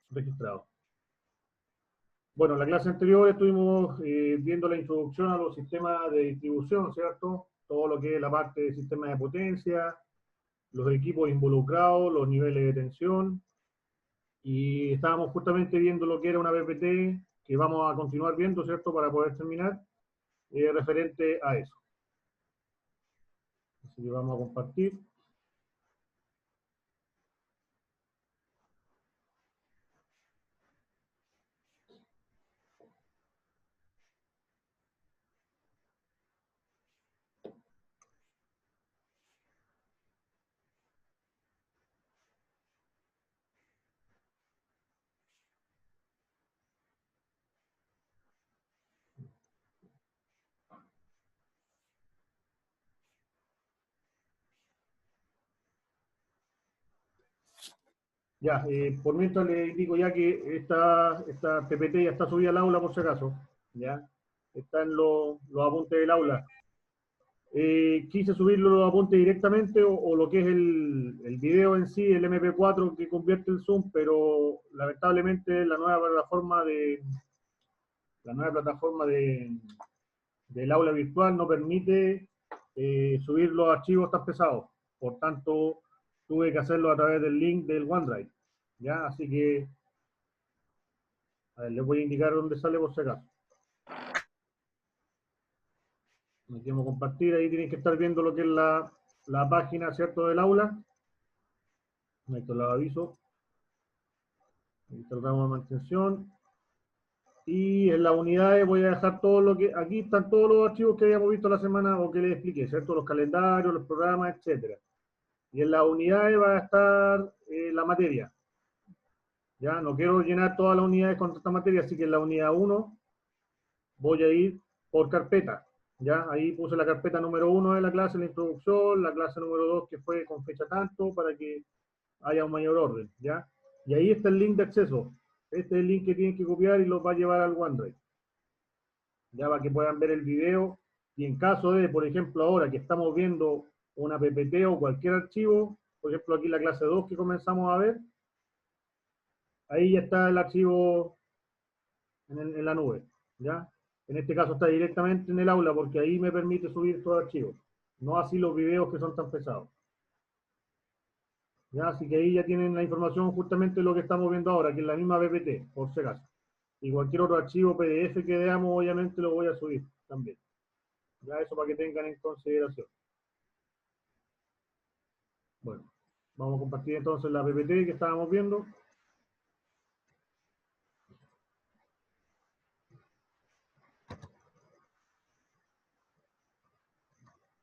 registrado. Bueno, en la clase anterior estuvimos viendo la introducción a los sistemas de distribución, ¿cierto? Todo lo que es la parte de sistemas de potencia, los equipos involucrados, los niveles de tensión, y estábamos justamente viendo lo que era una PPT, que vamos a continuar viendo, ¿cierto? Para poder terminar, referente a eso. Así que vamos a compartir. Ya, por mientras les digo ya que esta PPT ya está subida al aula por si acaso, ya, están los apuntes del aula. Quise subirlo los apuntes directamente o lo que es el video en sí, el MP4 que convierte el Zoom, pero lamentablemente la nueva plataforma del aula virtual no permite subir los archivos tan pesados. Por tanto, tuve que hacerlo a través del link del OneDrive. ¿Ya? Así que, a ver, les voy a indicar dónde sale por si acaso. Aquí vamos a compartir, ahí tienen que estar viendo lo que es la página, ¿cierto?, del aula. Ahí te lo aviso. Ahí está el ramo de mantención. Y en las unidades voy a dejar todo lo que, aquí están todos los archivos que habíamos visto la semana o que les expliqué, ¿cierto? Los calendarios, los programas, etcétera. Y en las unidades va a estar la materia. Ya, no quiero llenar todas las unidades con esta materia, así que en la unidad 1 voy a ir por carpeta. Ya, ahí puse la carpeta número 1 de la clase, la introducción, la clase número 2 que fue con fecha tanto, para que haya un mayor orden, ¿ya? Y ahí está el link de acceso. Este es el link que tienen que copiar y los va a llevar al OneDrive. Ya, para que puedan ver el video. Y en caso de, por ejemplo, ahora que estamos viendo una PPT o cualquier archivo, por ejemplo, aquí la clase 2 que comenzamos a ver, ahí ya está el archivo en la nube, ¿ya? En este caso está directamente en el aula porque ahí me permite subir todo archivo. No así los videos que son tan pesados. ¿Ya? Así que ahí ya tienen la información justamente de lo que estamos viendo ahora, que es la misma PPT, por si acaso. Y cualquier otro archivo PDF que veamos, obviamente lo voy a subir también. Ya eso para que tengan en consideración. Bueno, vamos a compartir entonces la PPT que estábamos viendo.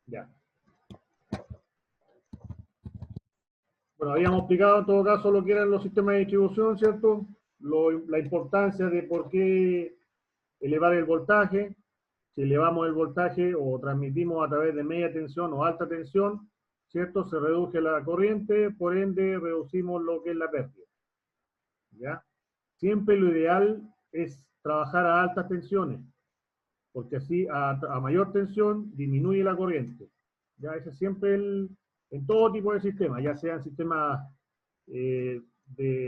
Ya. Bueno, habíamos explicado en todo caso lo que eran los sistemas de distribución, ¿cierto? La importancia de por qué elevar el voltaje. Si elevamos el voltaje o transmitimos a través de media tensión o alta tensión, ¿cierto? Se reduce la corriente, por ende reducimos lo que es la pérdida. ¿Ya? Siempre lo ideal es trabajar a altas tensiones, porque así a mayor tensión disminuye la corriente. ¿Ya? Ese es siempre en todo tipo de sistemas, ya sean sistemas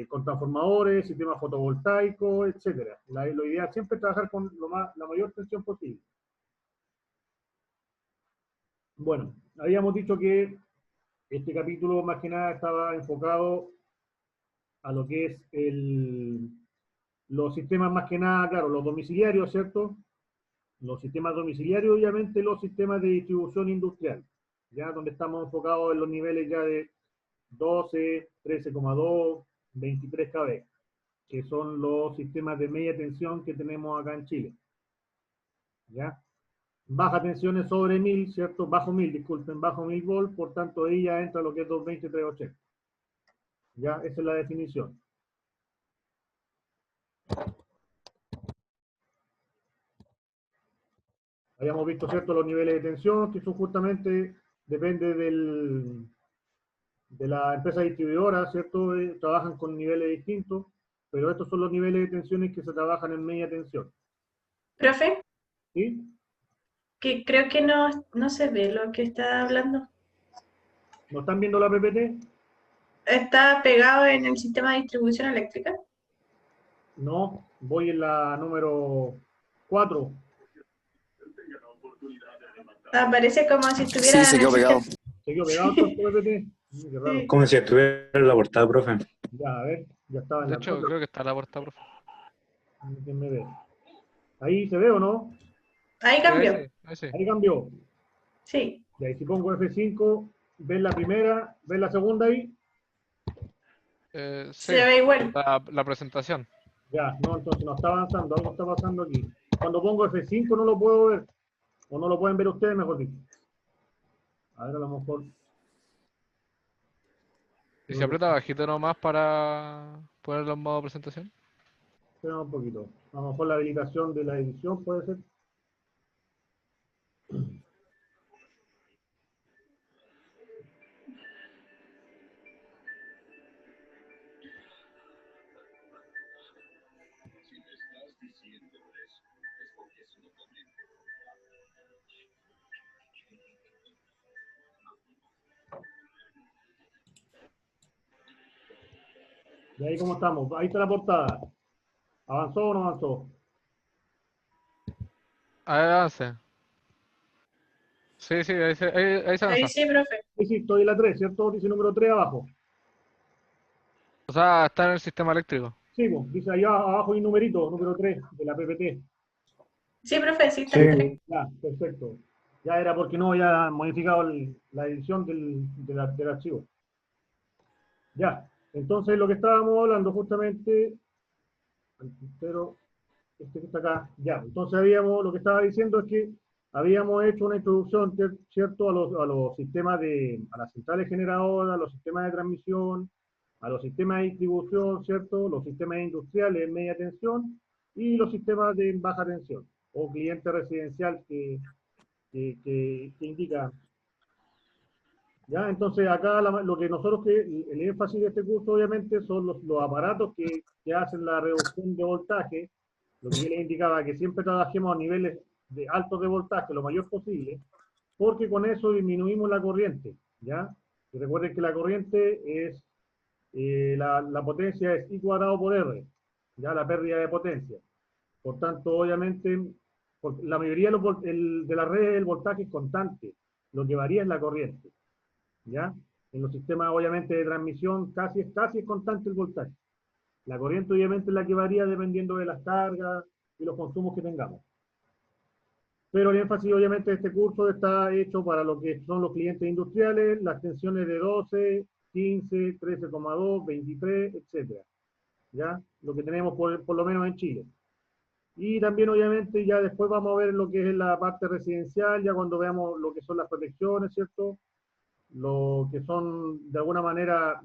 con transformadores, sistemas fotovoltaicos, etc. Lo ideal siempre es trabajar con la mayor tensión posible. Bueno, habíamos dicho que este capítulo más que nada estaba enfocado a lo que es los sistemas más que nada, claro, los domiciliarios, ¿cierto? Los sistemas domiciliarios, obviamente los sistemas de distribución industrial, ya donde estamos enfocados en los niveles ya de 12, 13,2, 23 kV, que son los sistemas de media tensión que tenemos acá en Chile. ¿Ya? Baja tensión es sobre 1000, ¿cierto? Bajo 1000, disculpen, bajo 1000 volts, por tanto ahí ya entra lo que es 220, 380. Ya, esa es la definición. Habíamos visto, ¿cierto?, los niveles de tensión, que son justamente, depende de la empresa distribuidora, ¿cierto? Trabajan con niveles distintos, pero estos son los niveles de tensiones que se trabajan en media tensión. Profe, ¿Sí? que creo que no se ve lo que está hablando. ¿No están viendo la PPT? está pegado en el sistema de distribución eléctrica. No, voy en la número 4. Aparece como si estuviera Sí, se en el quedó pegado. sistema. ¿Se quedó pegado todo esto, PPT? Qué raro. Sí. Como si estuviera en la portada, profe. Ya, a ver, ya estaba en De la hecho, 4. creo que está la portada, profe. ¿Quién me ve? ¿Ahí se ve o no? Ahí cambió. Ahí sí. Ahí cambió. Sí. Y ahí si pongo F5, ven la primera, ven la segunda ahí. Sí, Se ve igual. la presentación. Ya, no, entonces no está avanzando, algo está pasando aquí. Cuando pongo F5 no lo puedo ver, o no lo pueden ver ustedes, mejor dicho. A ver, a lo mejor. Y se aprieta bajito nomás para ponerlo en modo presentación. Espera un poquito. A lo mejor la habilitación de la edición puede ser. ¿Y ahí cómo estamos? Ahí está la portada. ¿Avanzó o no avanzó? Avance. Sí, ahí se Ahí avanza. sí, profe. Sí, sí, estoy en la 3, ¿cierto? Dice número 3 abajo. O sea, está en el sistema eléctrico. Sí, pues, dice allá abajo hay un numerito, número 3 de la PPT. Sí, profe, sí, está en tres. Sí, Ya, perfecto. Ya era porque no había modificado la edición del archivo. Ya, entonces lo que estábamos hablando justamente, pero este que está acá, ya, entonces lo que estaba diciendo es que habíamos hecho una introducción, ¿cierto? A los sistemas a las centrales generadoras, a los sistemas de transmisión, a los sistemas de distribución, ¿cierto? Los sistemas industriales de media tensión y los sistemas de baja tensión, o cliente residencial que indica. ¿Ya? Entonces acá lo que nosotros, el énfasis de este curso obviamente son los aparatos que hacen la reducción de voltaje, lo que yo les indicaba, que siempre trabajemos a niveles altos de voltaje lo mayor posible, porque con eso disminuimos la corriente, ¿ya? Y recuerden que la corriente es, la potencia es I cuadrado por R, ¿ya? La pérdida de potencia. Por tanto, obviamente, la mayoría de las redes el voltaje es constante, lo que varía es la corriente. ¿Ya? En los sistemas, obviamente, de transmisión casi es constante el voltaje. La corriente, obviamente, es la que varía dependiendo de las cargas y los consumos que tengamos. Pero el énfasis, obviamente, de este curso está hecho para lo que son los clientes industriales, las tensiones de 12, 15, 13,2, 23, etc. ¿Ya? Lo que tenemos por lo menos en Chile. Y también, obviamente, ya después vamos a ver lo que es la parte residencial, ya cuando veamos lo que son las protecciones, ¿cierto? Lo que son, de alguna manera,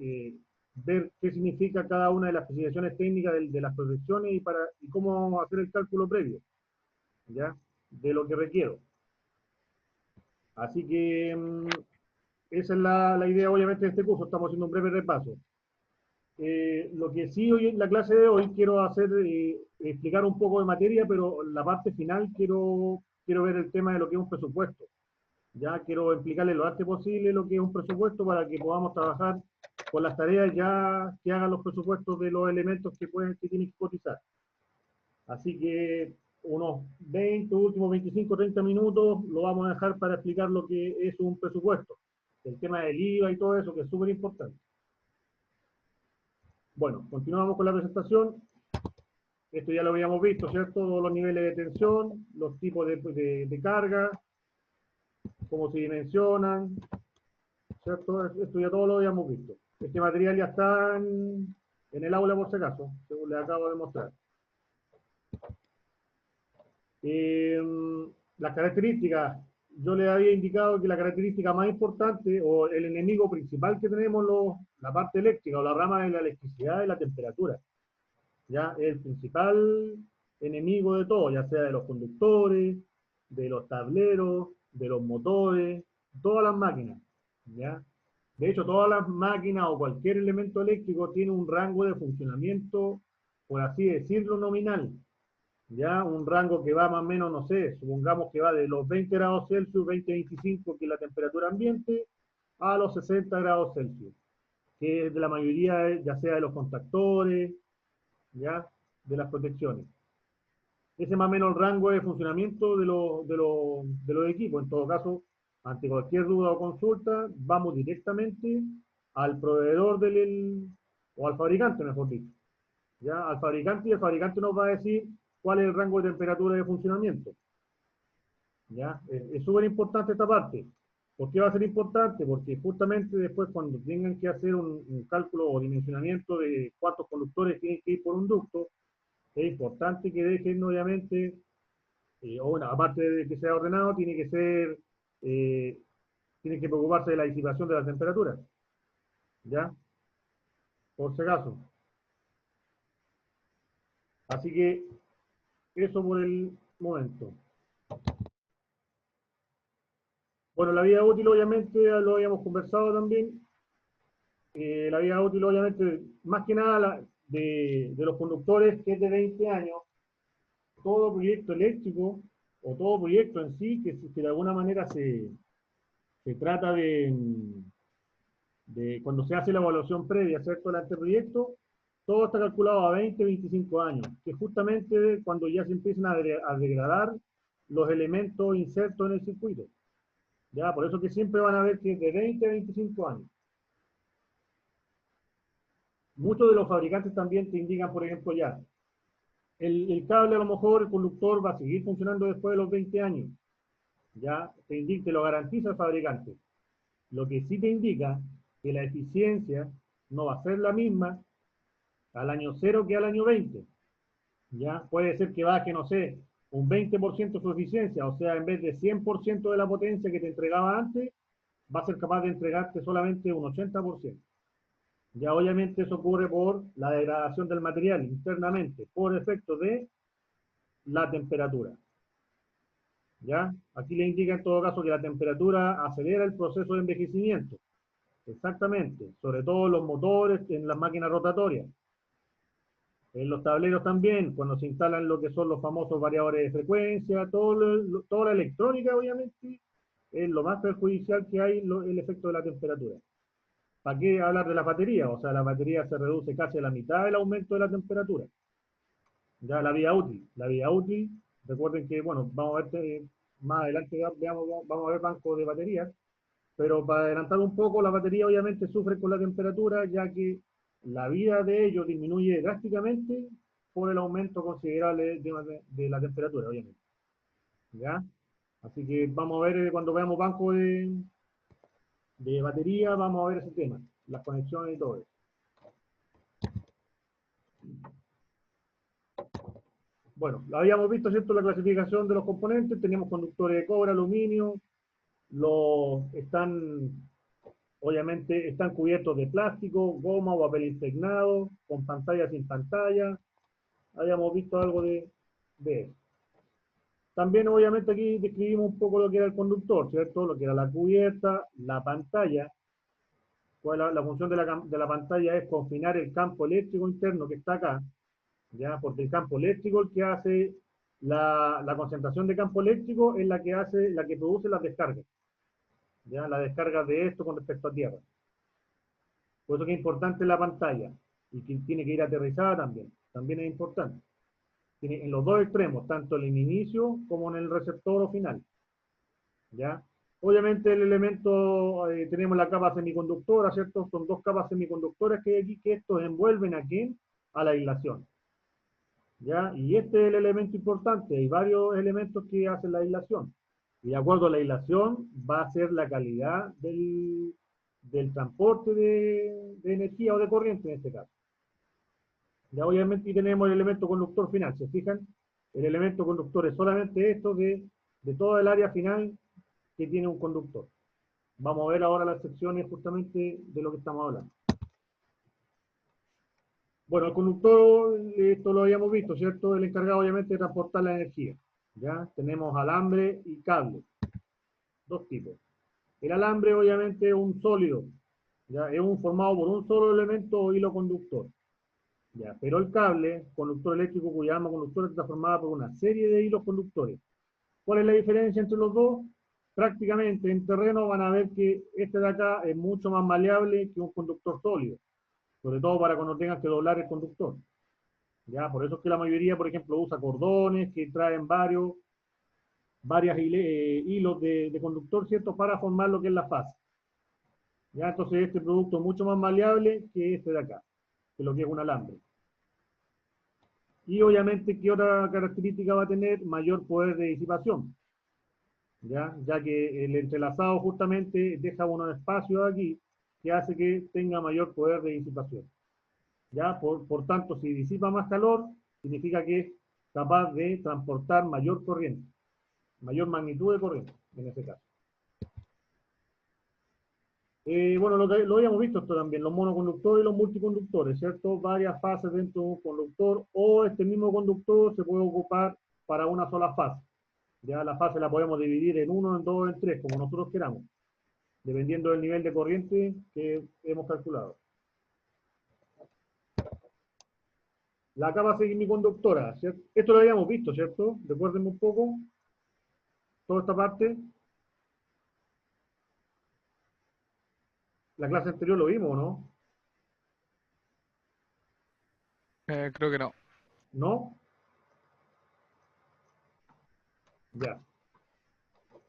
ver qué significa cada una de las especificaciones técnicas de las protecciones y cómo vamos a hacer el cálculo previo, ¿ya? De lo que requiero. Así que esa es la idea, obviamente, de este curso. Estamos haciendo un breve repaso. Lo que sí hoy en la clase de hoy quiero hacer, explicar un poco de materia, pero la parte final quiero ver el tema de lo que es un presupuesto. Ya quiero explicarles lo antes posible lo que es un presupuesto para que podamos trabajar con las tareas ya que hagan los presupuestos de los elementos que tienen que cotizar. Así que unos 20, últimos 25, 30 minutos lo vamos a dejar para explicar lo que es un presupuesto. El tema del IVA y todo eso, que es súper importante. Bueno, continuamos con la presentación. Esto ya lo habíamos visto, ¿cierto? Todos los niveles de tensión, los tipos de carga, cómo se dimensionan, ¿cierto? Esto ya todo lo habíamos visto. Este material ya está en el aula por si acaso, según les acabo de mostrar. Las características, yo les había indicado que la característica más importante o el enemigo principal que tenemos la parte eléctrica o la rama de la electricidad es la temperatura. ¿Ya? El principal enemigo de todo, ya sea de los conductores, de los tableros, de los motores, todas las máquinas. ¿Ya? De hecho, todas las máquinas o cualquier elemento eléctrico tiene un rango de funcionamiento, por así decirlo, nominal. Ya, un rango que va más o menos, no sé, supongamos que va de los 20 grados Celsius, 20-25, que es la temperatura ambiente, a los 60 grados Celsius, que es de la mayoría, ya sea de los contactores, ya, de las protecciones. Ese más o menos el rango de funcionamiento de los equipos. En todo caso, ante cualquier duda o consulta, vamos directamente al proveedor o al fabricante, mejor dicho. ¿Ya? Al fabricante, y el fabricante nos va a decir cuál es el rango de temperatura de funcionamiento. ¿Ya? Es súper importante esta parte. ¿Por qué va a ser importante? Porque justamente después cuando tengan que hacer un cálculo o dimensionamiento de cuántos conductores tienen que ir por un ducto, es importante que dejen obviamente, o bueno, aparte de que sea ordenado, tiene que ser, tiene que preocuparse de la disipación de la temperatura. ¿Ya? Por si acaso. Así que eso por el momento. Bueno, la vida útil obviamente lo habíamos conversado también. La vida útil obviamente, más que nada de los conductores que es de 20 años, todo proyecto eléctrico o todo proyecto en sí que de alguna manera se trata de cuando se hace la evaluación previa, ¿cierto?, del anteproyecto, todo está calculado a 20, 25 años, que justamente cuando ya se empiezan a degradar los elementos insertos en el circuito. Ya, por eso que siempre van a ver que es de 20 a 25 años. Muchos de los fabricantes también te indican, por ejemplo, ya, el cable a lo mejor, el conductor va a seguir funcionando después de los 20 años. Ya, te lo garantiza el fabricante. Lo que sí te indica que la eficiencia no va a ser la misma al año 0 que al año 20. Ya, puede ser que baje, no sé, un 20% su eficiencia, o sea, en vez de 100% de la potencia que te entregaba antes, va a ser capaz de entregarte solamente un 80%. Ya obviamente eso ocurre por la degradación del material internamente, por efecto de la temperatura. ¿Ya? Aquí le indica en todo caso que la temperatura acelera el proceso de envejecimiento. Exactamente, sobre todo los motores en las máquinas rotatorias. En los tableros también, cuando se instalan lo que son los famosos variadores de frecuencia, toda la electrónica obviamente, es lo más perjudicial que hay el efecto de la temperatura. ¿Para qué hablar de la batería? O sea, la batería se reduce casi a la mitad del aumento de la temperatura. Ya la vida útil, recuerden que, bueno, vamos a ver más adelante, vamos a ver bancos de baterías, pero para adelantar un poco, la batería obviamente sufre con la temperatura, ya que la vida de ellos disminuye drásticamente por el aumento considerable de la temperatura, obviamente. ¿Ya? Así que vamos a ver cuando veamos bancos de batería, vamos a ver ese tema, las conexiones y todo eso. Bueno, habíamos visto, ¿cierto?, la clasificación de los componentes, teníamos conductores de cobre, aluminio, obviamente están cubiertos de plástico, goma o papel impregnado, con pantalla sin pantalla, habíamos visto algo de eso. También obviamente aquí describimos un poco lo que era el conductor, ¿cierto?, lo que era la cubierta, la pantalla. La función de la pantalla es confinar el campo eléctrico interno que está acá, ¿ya? Porque el campo eléctrico, el que hace la concentración de campo eléctrico es la que produce las descargas, ¿ya? La descarga de esto con respecto a tierra. Por eso que es importante la pantalla y que tiene que ir aterrizada también es importante. Tiene en los dos extremos, tanto en el inicio como en el receptor o final, ¿ya? Obviamente el elemento, tenemos la capa semiconductora, ¿cierto? Son dos capas semiconductoras que hay aquí, que estos envuelven aquí a la aislación. ¿Ya? Y este es el elemento importante, hay varios elementos que hacen la aislación. Y de acuerdo a la aislación va a ser la calidad del transporte de energía o de corriente en este caso. Ya obviamente y tenemos el elemento conductor final, ¿se fijan? El elemento conductor es solamente esto de toda el área final que tiene un conductor. Vamos a ver ahora las secciones justamente de lo que estamos hablando. Bueno, el conductor, esto lo habíamos visto, ¿cierto? El encargado obviamente de transportar la energía. ¿Ya? Tenemos alambre y cable. Dos tipos. El alambre obviamente es un sólido. ¿Ya? Es formado por un solo elemento o hilo conductor. ¿Ya? Pero el cable, conductor eléctrico cuya alma conductora está formada por una serie de hilos conductores. ¿Cuál es la diferencia entre los dos? prácticamente en terreno van a ver que este de acá es mucho más maleable que un conductor sólido, sobre todo para cuando tengan que doblar el conductor. ¿Ya? Por eso es que la mayoría, por ejemplo, usa cordones que traen varios hilos de conductor, ¿cierto? Para formar lo que es la fase. ¿Ya? Entonces este producto es mucho más maleable que este de acá, que lo que es un alambre. Y obviamente, ¿qué otra característica va a tener? Mayor poder de disipación. Ya que el entrelazado justamente deja unos espacios aquí que hace que tenga mayor poder de disipación. ¿Ya? Por tanto, si disipa más calor, significa que es capaz de transportar mayor corriente, mayor magnitud de corriente, en este caso. Bueno, lo habíamos visto esto también, los monoconductores y los multiconductores, ¿cierto? Varias fases dentro de un conductor, o este mismo conductor se puede ocupar para una sola fase. Ya la fase la podemos dividir en 1, en 2, en 3, como nosotros queramos, dependiendo del nivel de corriente que hemos calculado. La capa semiconductora, ¿cierto? Esto lo habíamos visto, ¿cierto? Recuérdenme un poco toda esta parte. La clase anterior lo vimos, ¿no? Creo que no. ¿No? Ya.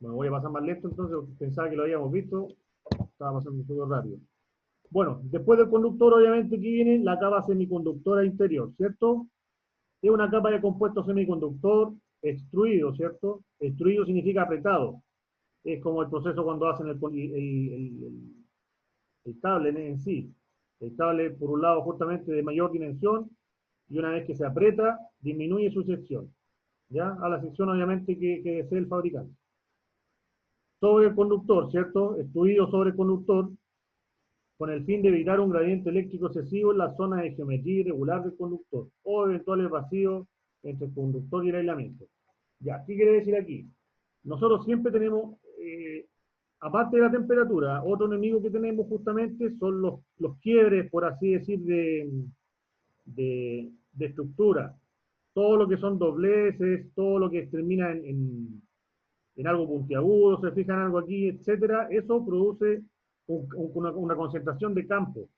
Bueno, voy a pasar más lento entonces, pensaba que lo habíamos visto. Estaba pasando todo rápido. Bueno, después del conductor, obviamente, aquí viene la capa semiconductora interior, ¿cierto? Es una capa de compuesto semiconductor extruido, ¿cierto? Extruido significa apretado. Es como el proceso cuando hacen el cable en sí. El cable, por un lado, justamente de mayor dimensión, y una vez que se aprieta, disminuye su sección. ¿Ya? A la sección, obviamente, que desee el fabricante. Sobre el conductor, ¿cierto? Extruido sobre el conductor, con el fin de evitar un gradiente eléctrico excesivo en la zona de geometría irregular del conductor, o eventuales vacíos entre el conductor y el aislamiento. Ya, ¿qué quiere decir aquí? Nosotros siempre tenemos, aparte de la temperatura, otro enemigo que tenemos justamente son los quiebres, por así decir, de estructura. Todo lo que son dobleces, todo lo que termina en algo puntiagudo, se fijan algo aquí, etcétera, eso produce una concentración de campo.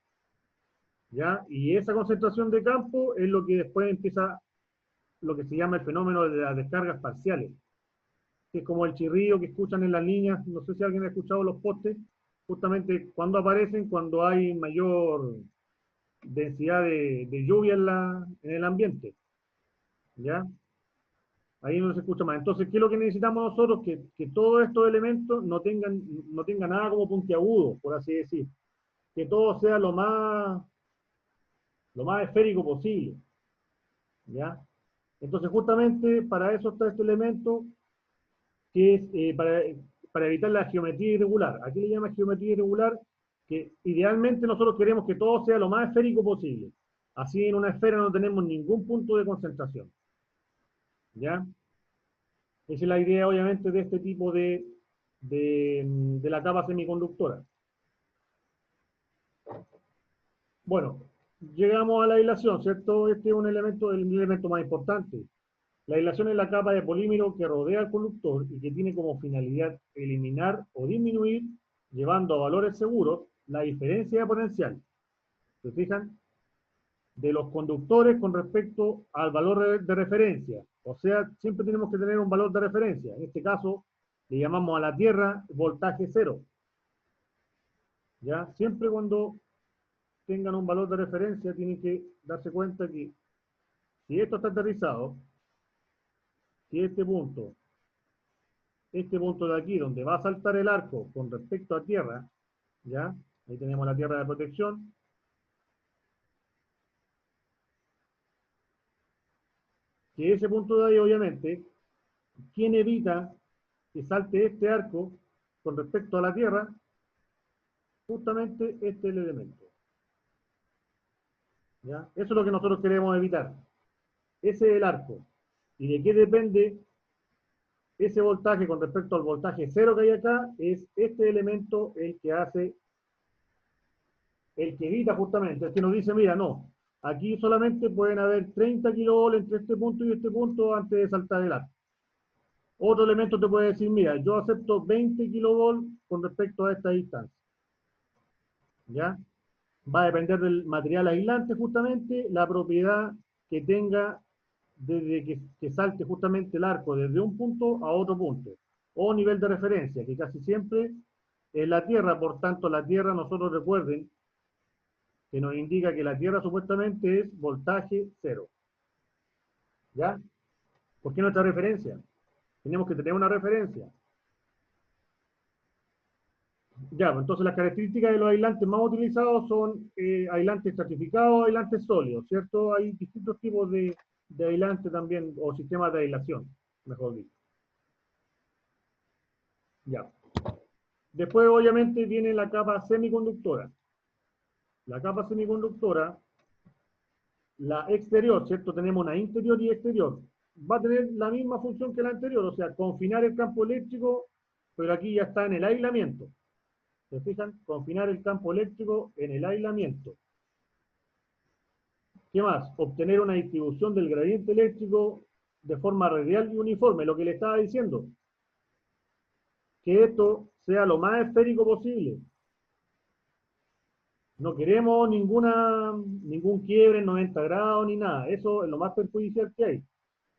¿Ya? Y esa concentración de campo es lo que después empieza lo que se llama el fenómeno de las descargas parciales, que es como el chirrío que escuchan en las líneas, no sé si alguien ha escuchado los postes, justamente cuando aparecen, cuando hay mayor densidad de lluvia en el ambiente. ¿Ya? Ahí no se escucha más. Entonces, ¿qué es lo que necesitamos nosotros? Que todos estos elementos no tengan nada como puntiagudo, por así decir. Que todo sea lo más esférico posible. ¿Ya? Entonces, justamente para eso está este elemento, que es para evitar la geometría irregular. Aquí le llama geometría irregular, que idealmente nosotros queremos que todo sea lo más esférico posible. Así en una esfera no tenemos ningún punto de concentración. ¿Ya? Esa es la idea, obviamente, de este tipo de la capa semiconductora. Bueno, llegamos a la aislación, ¿cierto? Este es el elemento más importante. La aislación es la capa de polímero que rodea al conductor y que tiene como finalidad eliminar o disminuir, llevando a valores seguros, la diferencia de potencial. ¿Se fijan? De los conductores con respecto al valor de referencia. O sea, siempre tenemos que tener un valor de referencia. En este caso, le llamamos a la Tierra voltaje cero. ¿Ya? Siempre cuando tengan un valor de referencia, tienen que darse cuenta que si esto está aterrizado, si este punto de aquí, donde va a saltar el arco con respecto a tierra, ¿ya? Ahí tenemos la tierra de protección. Que ese punto de ahí, obviamente, ¿quién evita que salte este arco con respecto a la tierra? Justamente este es el elemento. ¿Ya? Eso es lo que nosotros queremos evitar. Ese es el arco. ¿Y de qué depende ese voltaje con respecto al voltaje cero que hay acá? Es este elemento el que evita justamente, el que nos dice, mira, no, aquí solamente pueden haber 30 kilovolts entre este punto y este punto antes de saltar el arco. Otro elemento te puede decir, mira, yo acepto 20 kilovolts con respecto a esta distancia. ¿Ya? Va a depender del material aislante justamente, la propiedad que tenga desde que salte justamente el arco desde un punto a otro punto, o nivel de referencia, que casi siempre es la Tierra. Por tanto, la Tierra, nosotros recuerden, que nos indica que la Tierra supuestamente es voltaje cero. ¿Ya? ¿Por qué nuestra referencia? Tenemos que tener una referencia. Ya, pues entonces las características de los aislantes más utilizados son aislantes estratificados, aislantes sólidos, ¿cierto? Hay distintos tipos de aislantes también, o sistemas de aislación, mejor dicho. Ya. Después, obviamente, viene la capa semiconductora. La capa semiconductora, la exterior, ¿cierto? Tenemos una interior y exterior. Va a tener la misma función que la anterior, o sea, confinar el campo eléctrico, pero aquí ya está en el aislamiento. ¿Se fijan? Confinar el campo eléctrico en el aislamiento. ¿Qué más? Obtener una distribución del gradiente eléctrico de forma radial y uniforme, lo que le estaba diciendo. Que esto sea lo más esférico posible. No queremos ningún quiebre en 90 grados ni nada. Eso es lo más perjudicial que hay.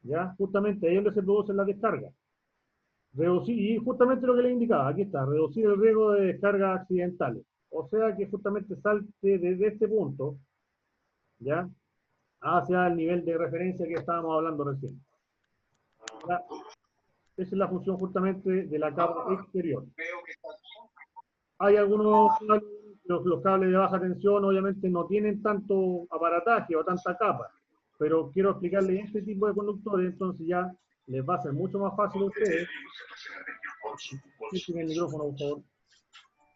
¿Ya? Justamente ahí es donde se producen las descargas. Reducir, y justamente lo que le indicaba, aquí está, reducir el riesgo de descargas accidentales. O sea que justamente salte desde este punto, ¿ya? Hacia el nivel de referencia que estábamos hablando recién. ¿Ya? Esa es la función justamente de la capa exterior. Hay algunos, los cables de baja tensión obviamente no tienen tanto aparataje o tanta capa, pero quiero explicarles este tipo de conductores, entonces ya les va a ser mucho más fácil a ustedes. Quiten el micrófono, por favor.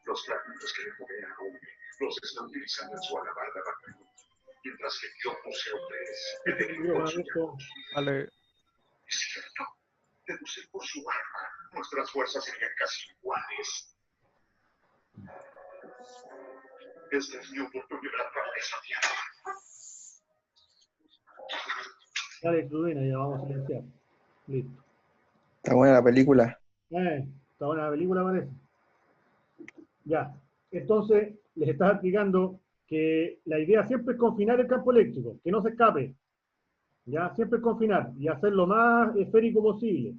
Los fragmentos que le rodean aún los están utilizando en su alabarda background, mientras que yo poseo tres. Quiten el micrófono abierto. Vale. Es cierto, deducir por su arma, nuestras fuerzas serían casi iguales. Esta es mi oportunidad para desafiar. Dale, Crudena, ya vamos a silenciar. Listo. Está buena la película. Está buena la película, parece. Ya. Entonces, les estaba explicando que la idea siempre es confinar el campo eléctrico, que no se escape. Ya, siempre es confinar y hacer lo más esférico posible.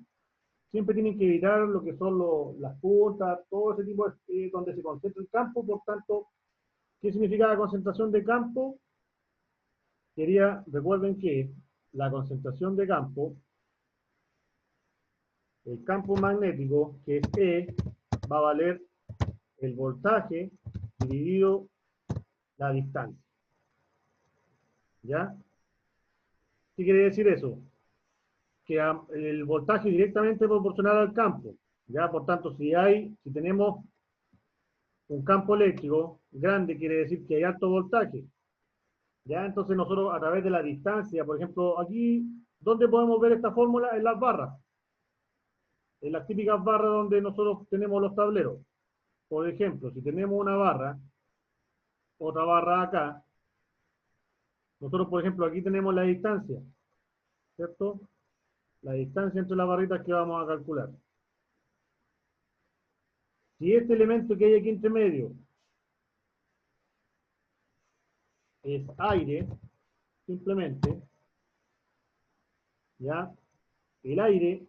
Siempre tienen que evitar lo que son las puntas, todo ese tipo de donde se concentra el campo. Por tanto, ¿qué significa la concentración de campo? Recuerden que la concentración de campo, el campo magnético, que es E, va a valer el voltaje dividido la distancia. ¿Ya? ¿Qué quiere decir eso? Que el voltaje directamente proporcional al campo. ¿Ya? Por tanto, si tenemos un campo eléctrico grande, quiere decir que hay alto voltaje. ¿Ya? Entonces nosotros a través de la distancia, por ejemplo, aquí, ¿dónde podemos ver esta fórmula? En las barras. En las típicas barras donde nosotros tenemos los tableros. Por ejemplo, si tenemos una barra, otra barra acá, nosotros, por ejemplo, aquí tenemos la distancia, ¿cierto? La distancia entre las barritas que vamos a calcular. Si este elemento que hay aquí entre medio es aire, simplemente, ¿ya? El aire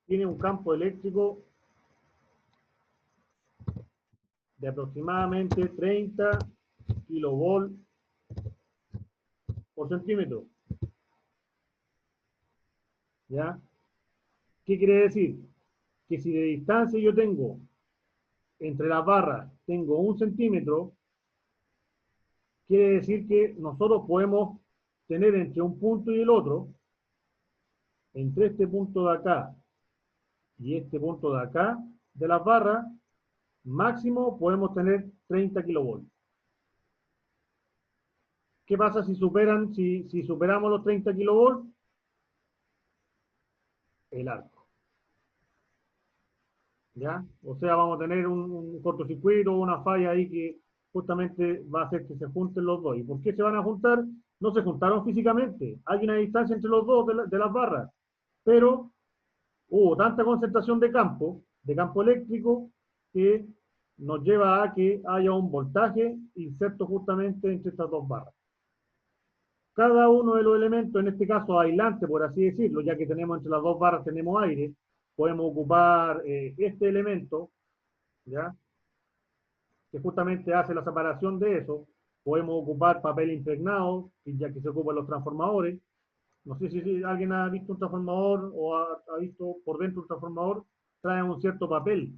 tiene un campo eléctrico de aproximadamente 30 kilovolts por centímetro. ¿Ya? ¿Qué quiere decir? Que si de distancia yo tengo entre las barras, tengo 1 centímetro, quiere decir que nosotros podemos tener entre un punto y el otro, entre este punto de acá y este punto de acá, de las barras, máximo podemos tener 30 kilovolts. ¿Qué pasa si superamos los 30 kilovolts? El arco. ¿Ya? O sea, vamos a tener un cortocircuito, una falla ahí que justamente va a hacer que se junten los dos. ¿Y por qué se van a juntar? No se juntaron físicamente. Hay una distancia entre los dos de las barras, pero hubo tanta concentración de campo eléctrico, que nos lleva a que haya un voltaje inserto justamente entre estas dos barras. Cada uno de los elementos, en este caso aislante, por así decirlo, ya que tenemos entre las dos barras tenemos aire, podemos ocupar este elemento, ¿ya?, que justamente hace la separación de eso. Podemos ocupar papel impregnado, ya que se ocupan los transformadores. No sé si alguien ha visto un transformador o ha visto por dentro un transformador, trae un cierto papel,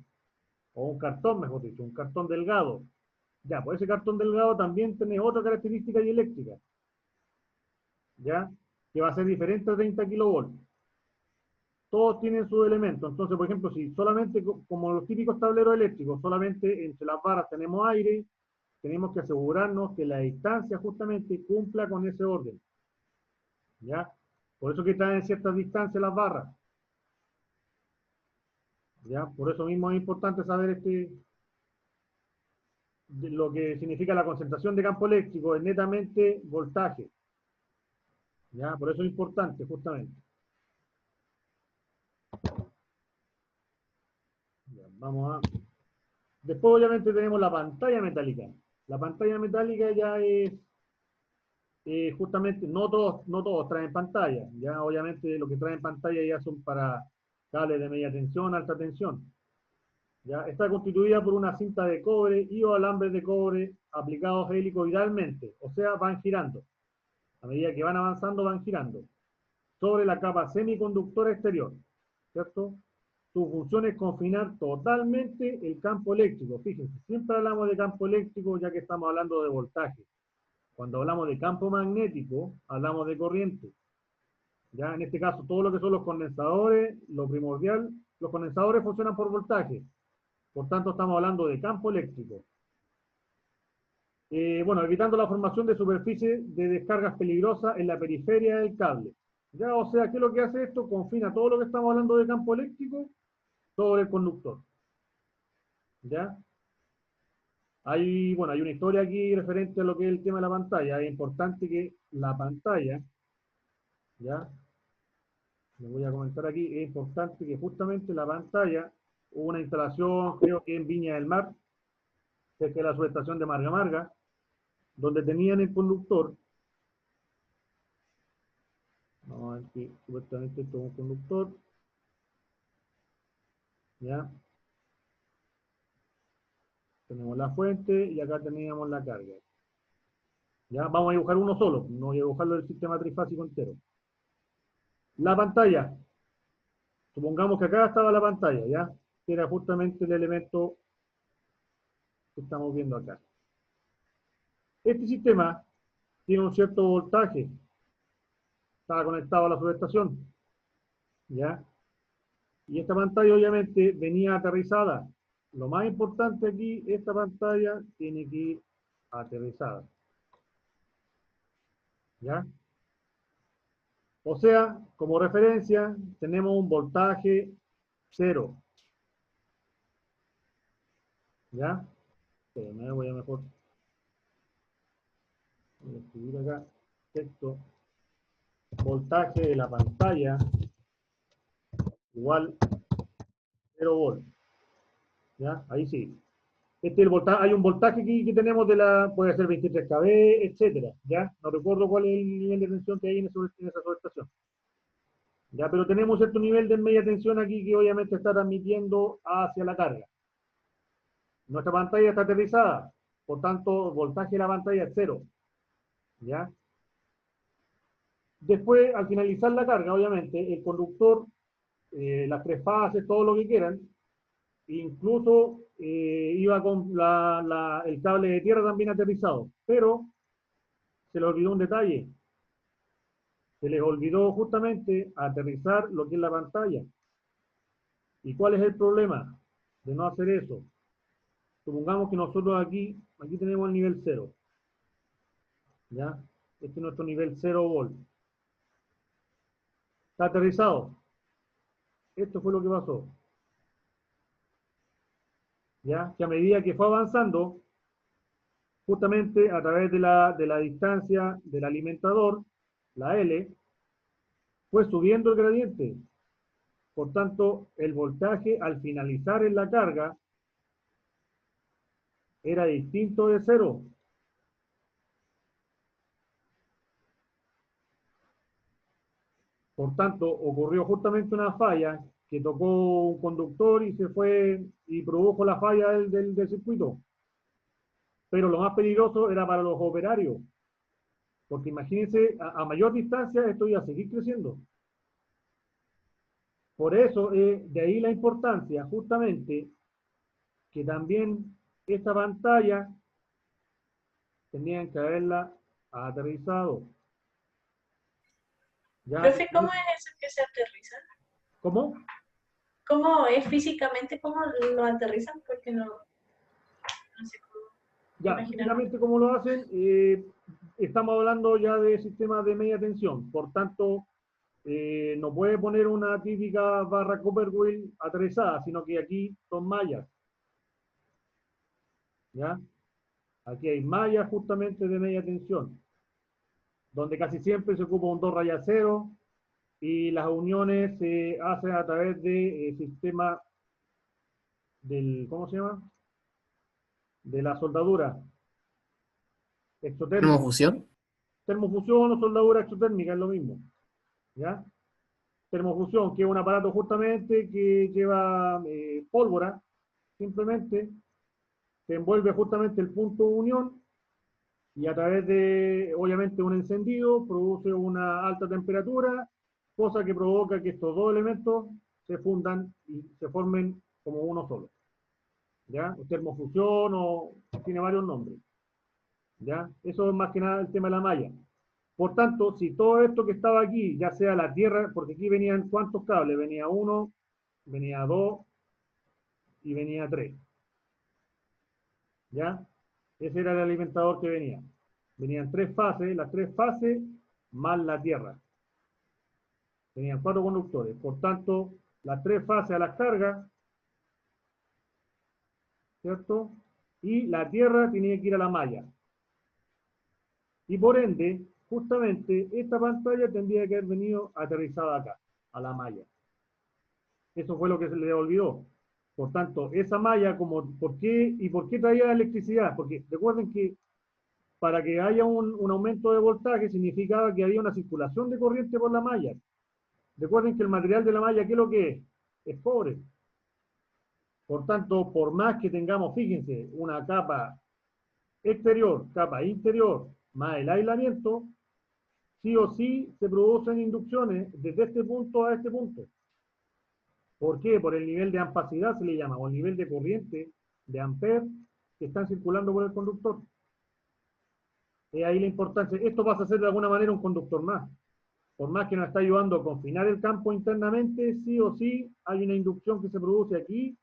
o un cartón, mejor dicho, un cartón delgado. Ya, pues ese cartón delgado también tiene otra característica eléctrica, ¿ya?, que va a ser diferente a 30 kilovolts. Todos tienen sus elementos. Entonces, por ejemplo, si solamente, como los típicos tableros eléctricos, solamente entre las barras tenemos aire, tenemos que asegurarnos que la distancia justamente cumpla con ese orden, ¿ya? Por eso que traen ciertas distancias las barras, ¿ya? Por eso mismo es importante saber lo que significa la concentración de campo eléctrico, es netamente voltaje, ¿ya? Por eso es importante, justamente. Ya, vamos a... Después, obviamente, tenemos la pantalla metálica. La pantalla metálica ya es justamente, no todos traen pantalla. Ya, obviamente, lo que traen pantalla ya son para cables de media tensión, alta tensión. Ya, está constituida por una cinta de cobre y o alambres de cobre aplicados helicoidalmente, o sea, van girando. A medida que van avanzando, van girando sobre la capa semiconductora exterior, ¿cierto? Su función es confinar totalmente el campo eléctrico. Fíjense, siempre hablamos de campo eléctrico ya que estamos hablando de voltaje. Cuando hablamos de campo magnético, hablamos de corriente. Ya en este caso, todo lo que son los condensadores, lo primordial, los condensadores funcionan por voltaje. Por tanto, estamos hablando de campo eléctrico. Bueno, evitando la formación de superficie de descargas peligrosas en la periferia del cable. Ya, o sea, ¿qué es lo que hace esto? Confina todo lo que estamos hablando de campo eléctrico sobre el conductor. ¿Ya? Hay una historia aquí referente a lo que es el tema de la pantalla. Es importante que la pantalla, ¿ya? Les voy a comentar aquí, es importante que justamente la pantalla, hubo una instalación, creo que en Viña del Mar, cerca de la subestación de Marga Marga, donde tenían el conductor. Vamos a ver que supuestamente esto es un conductor. ¿Ya? Tenemos la fuente y acá teníamos la carga. ¿Ya? Vamos a dibujar uno solo, no voy a dibujarlo del sistema trifásico entero. La pantalla. Supongamos que acá estaba la pantalla, ¿ya? Que era justamente el elemento que estamos viendo acá. Este sistema tiene un cierto voltaje. Estaba conectado a la subestación, ¿ya? Y esta pantalla obviamente venía aterrizada. Lo más importante aquí, esta pantalla tiene que ir aterrizada. ¿Ya? O sea, como referencia, tenemos un voltaje 0. ¿Ya? Me voy a mejor. Voy a escribir acá texto. Voltaje de la pantalla igual 0 volt. ¿Ya? Ahí sí. Este es el voltaje, hay un voltaje aquí que tenemos puede ser 23 kV, etcétera, ¿ya? No recuerdo cuál es el nivel de tensión que hay en esa subestación. ¿Ya? Pero tenemos cierto nivel de media tensión aquí que obviamente está transmitiendo hacia la carga. Nuestra pantalla está aterrizada, por tanto, voltaje de la pantalla es 0. ¿Ya? Después, al finalizar la carga, obviamente, el conductor, las tres fases, todo lo que quieran, incluso iba con el cable de tierra también aterrizado, pero se le olvidó un detalle. Se les olvidó justamente aterrizar lo que es la pantalla. ¿Y cuál es el problema de no hacer eso? Supongamos que nosotros aquí tenemos el nivel 0. ¿Ya? Este es nuestro nivel 0 volt. Está aterrizado. Esto fue lo que pasó. ¿Ya? Que a medida que fue avanzando, justamente a través de la distancia del alimentador, la L, fue subiendo el gradiente. Por tanto, el voltaje al finalizar en la carga era distinto de cero. Por tanto, ocurrió justamente una falla que tocó un conductor y se fue y produjo la falla del circuito. Pero lo más peligroso era para los operarios, porque imagínense, a mayor distancia esto iba a seguir creciendo. Por eso, de ahí la importancia, justamente, que también esta pantalla tenían que haberla aterrizado. ¿Ya? Profe, ¿cómo es eso que se aterriza? ¿Cómo? ¿Cómo es físicamente? ¿Cómo lo aterrizan? Porque no sé cómo Ya, imaginarme. físicamente, ¿cómo lo hacen? Estamos hablando ya de sistemas de media tensión. Por tanto, no puede poner una típica barra Copperwheel aterrizada, sino que aquí son mallas. ¿Ya? Aquí hay mallas justamente de media tensión, donde casi siempre se ocupa un 2 raya 0 y las uniones se hacen a través de sistema del, ¿cómo se llama? De la soldadura exotérmica. ¿Termofusión? Termofusión o soldadura exotérmica es lo mismo. ¿Ya? Termofusión, que es un aparato justamente que lleva pólvora, simplemente se envuelve justamente el punto de unión y a través de, obviamente, un encendido produce una alta temperatura, cosa que provoca que estos dos elementos se fundan y se formen como uno solo. ¿Ya? Termofusión o tiene varios nombres. ¿Ya? Eso es más que nada el tema de la malla. Por tanto, si todo esto que estaba aquí, ya sea la tierra, porque aquí venían ¿cuántos cables? Venía uno, venía dos y venía tres. ¿Ya? Ese era el alimentador que venía. Venían tres fases, las tres fases más la tierra. Tenían cuatro conductores. Por tanto, las tres fases a las cargas, ¿cierto? Y la tierra tenía que ir a la malla. Y por ende, justamente, esta pantalla tendría que haber venido aterrizada acá, a la malla. Eso fue lo que se le olvidó. Por tanto, esa malla, como, ¿por qué traía electricidad? Porque recuerden que para que haya un aumento de voltaje significaba que había una circulación de corriente por la malla. Recuerden que el material de la malla, ¿qué es lo que es? Es cobre. Por tanto, por más que tengamos, fíjense, una capa exterior, capa interior, más el aislamiento, sí o sí se producen inducciones desde este punto a este punto. ¿Por qué? Por el nivel de ampacidad se le llama, o el nivel de corriente de amper que están circulando por el conductor. Es ahí la importancia. Esto pasa a ser de alguna manera un conductor más. Por más que nos está ayudando a confinar el campo internamente, sí o sí hay una inducción que se produce aquí,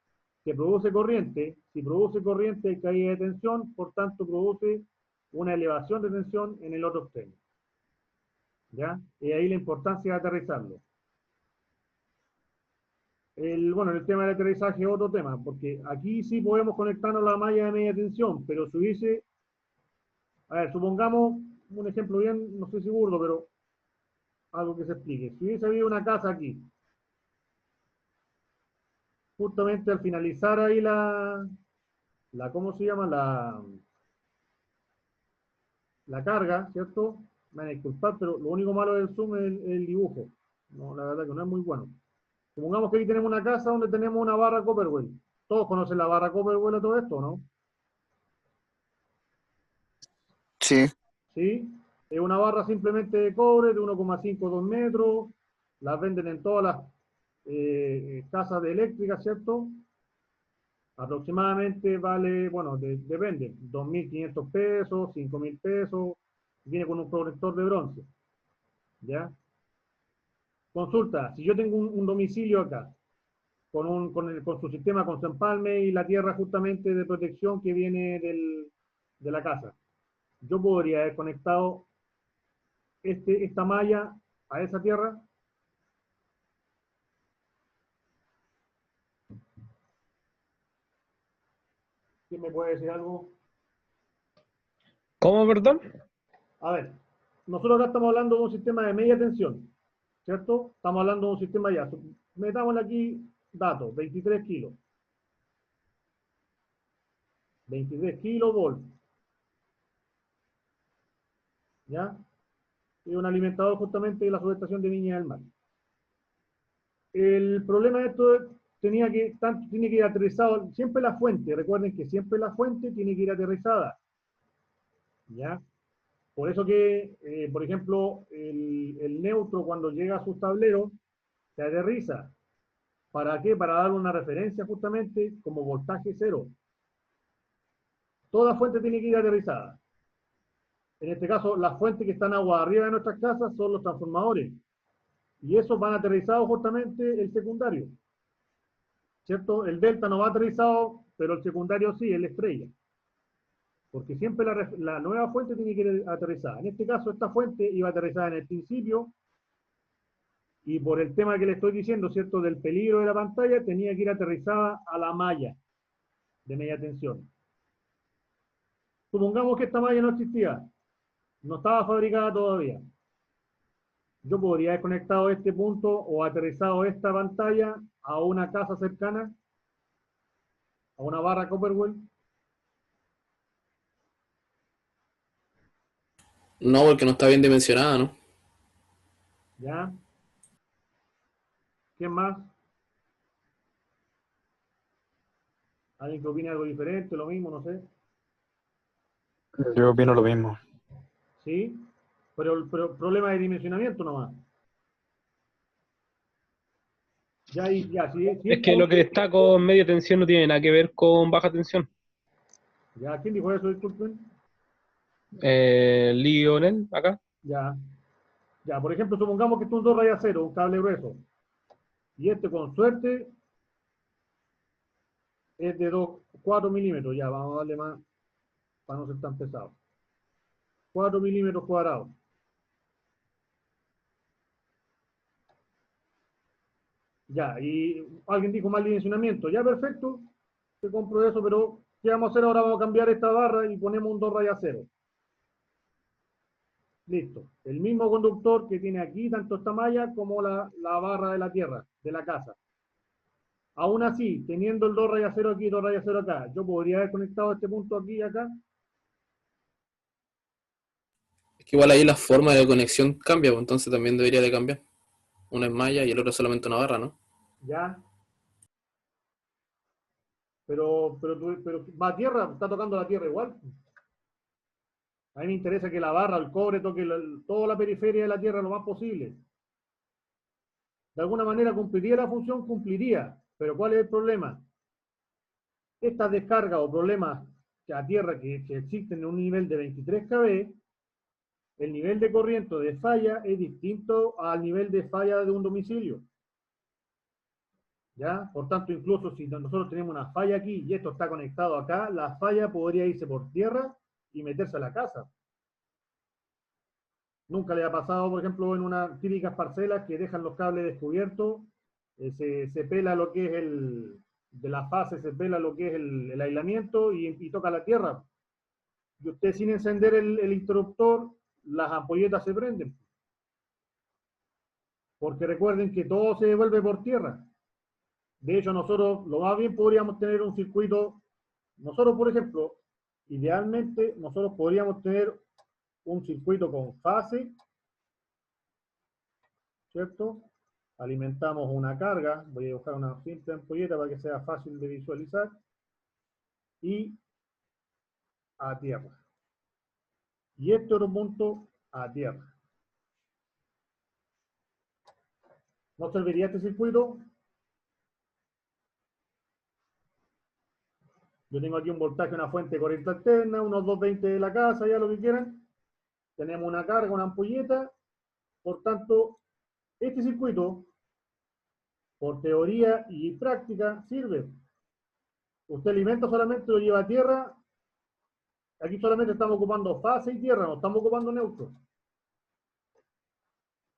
que produce corriente. Si produce corriente hay caída de tensión, por tanto produce una elevación de tensión en el otro extremo. ¿Ya? Y ahí la importancia de aterrizarlo. Bueno, el tema del aterrizaje es otro tema, porque aquí sí podemos conectarnos a la malla de media tensión, pero si hubiese, a ver, supongamos un ejemplo bien, no estoy seguro, pero algo que se explique. Si hubiese habido una casa aquí, justamente al finalizar ahí ¿cómo se llama? La carga, ¿cierto? Me van a disculpar, pero lo único malo del Zoom es el dibujo. No, la verdad que no es muy bueno. Supongamos que aquí tenemos una casa donde tenemos una barra Copperwell. Todos conocen la barra Copperwell a todo esto, ¿no? Sí, ¿Sí? Es una barra simplemente de cobre de 1,5 2 metros. Las venden en todas las casas de eléctrica, ¿cierto? Aproximadamente vale, bueno, depende, 2.500 pesos, 5.000 pesos, viene con un protector de bronce, ¿ya? Consulta, si yo tengo un domicilio acá, con su sistema con su empalme y la tierra justamente de protección que viene de la casa, yo podría haber conectado esta malla a esa tierra. ¿Quién me puede decir algo? ¿Cómo, perdón? A ver, nosotros acá estamos hablando de un sistema de media tensión, ¿cierto? Estamos hablando de un sistema ya. Metámosle aquí datos, 23 kilos. 23 kilovolts. ¿Ya? Y un alimentador justamente de la subestación de Viña del Mar. El problema de esto es, tiene que ir aterrizado, siempre la fuente, recuerden que siempre la fuente tiene que ir aterrizada. ¿Ya? Por eso que, por ejemplo, el neutro cuando llega a sus tableros, se aterriza. ¿Para qué? Para dar una referencia justamente como voltaje cero. Toda fuente tiene que ir aterrizada. En este caso, las fuentes que están agua arriba de nuestras casas son los transformadores. Y esos van aterrizados justamente el secundario. ¿Cierto? El delta no va aterrizado, pero el secundario sí, el estrella. Porque siempre la nueva fuente tiene que ir aterrizada. En este caso, esta fuente iba aterrizada en el principio, y por el tema que le estoy diciendo, ¿cierto? Del peligro de la pantalla, tenía que ir aterrizada a la malla de media tensión. Supongamos que esta malla no existía, no estaba fabricada todavía. Yo podría haber conectado este punto o aterrizado esta pantalla a una casa cercana, a una barra Copperwell. No, porque no está bien dimensionada, ¿no? ¿Ya? ¿Quién más? ¿Alguien que opine algo diferente, lo mismo, no sé? Yo opino lo mismo. ¿Sí? Pero problema de dimensionamiento nomás. Ya, si Es que lo que está con media tensión no tiene nada que ver con baja tensión. Ya, ¿quién dijo eso? Disculpen. Lionel, acá. Ya. Ya, por ejemplo, supongamos que esto es un 2 rayas 0, un cable grueso. Y este, con suerte, es de 4 milímetros. Ya, vamos a darle más para no ser tan pesado. 4 milímetros cuadrados. Ya, y alguien dijo mal dimensionamiento. Ya, perfecto. Te compro eso, pero ¿qué vamos a hacer ahora? Vamos a cambiar esta barra y ponemos un 2 rayas 0. Listo. El mismo conductor que tiene aquí, tanto esta malla como la barra de la tierra, de la casa. Aún así, teniendo el 2 rayas 0 aquí y 2 rayas 0 acá, yo podría haber conectado este punto aquí y acá. Es que igual ahí la forma de conexión cambia, pues entonces también debería de cambiar. Uno es malla y el otro es solamente una barra, ¿no? Ya. Pero va a tierra, está tocando la tierra igual. A mí me interesa que la barra, el cobre, toque toda la periferia de la tierra lo más posible. De alguna manera cumpliría la función, cumpliría. Pero ¿cuál es el problema? Estas descargas o problemas a tierra que existen en un nivel de 23 kV, el nivel de corriente de falla es distinto al nivel de falla de un domicilio. ¿Ya? Por tanto, incluso si nosotros tenemos una falla aquí y esto está conectado acá, la falla podría irse por tierra y meterse a la casa. Nunca le ha pasado, por ejemplo, en unas típicas parcelas que dejan los cables descubiertos, se pela lo que es de la fase, se pela lo que es el aislamiento y toca la tierra. Y usted sin encender el interruptor, las ampolletas se prenden. Porque recuerden que todo se devuelve por tierra. De hecho, nosotros lo más bien podríamos tener un circuito, nosotros por ejemplo, idealmente nosotros podríamos tener un circuito con fase, ¿cierto? Alimentamos una carga, voy a buscar una simple ampolleta para que sea fácil de visualizar, y a tierra. Y este otro punto a tierra. ¿No serviría este circuito? Yo tengo aquí un voltaje, una fuente de corriente alterna, unos 220 de la casa, ya lo que quieran. Tenemos una carga, una ampolleta. Por tanto, este circuito, por teoría y práctica, sirve. Usted alimenta solamente, lo lleva a tierra. Aquí solamente estamos ocupando fase y tierra, no estamos ocupando neutro.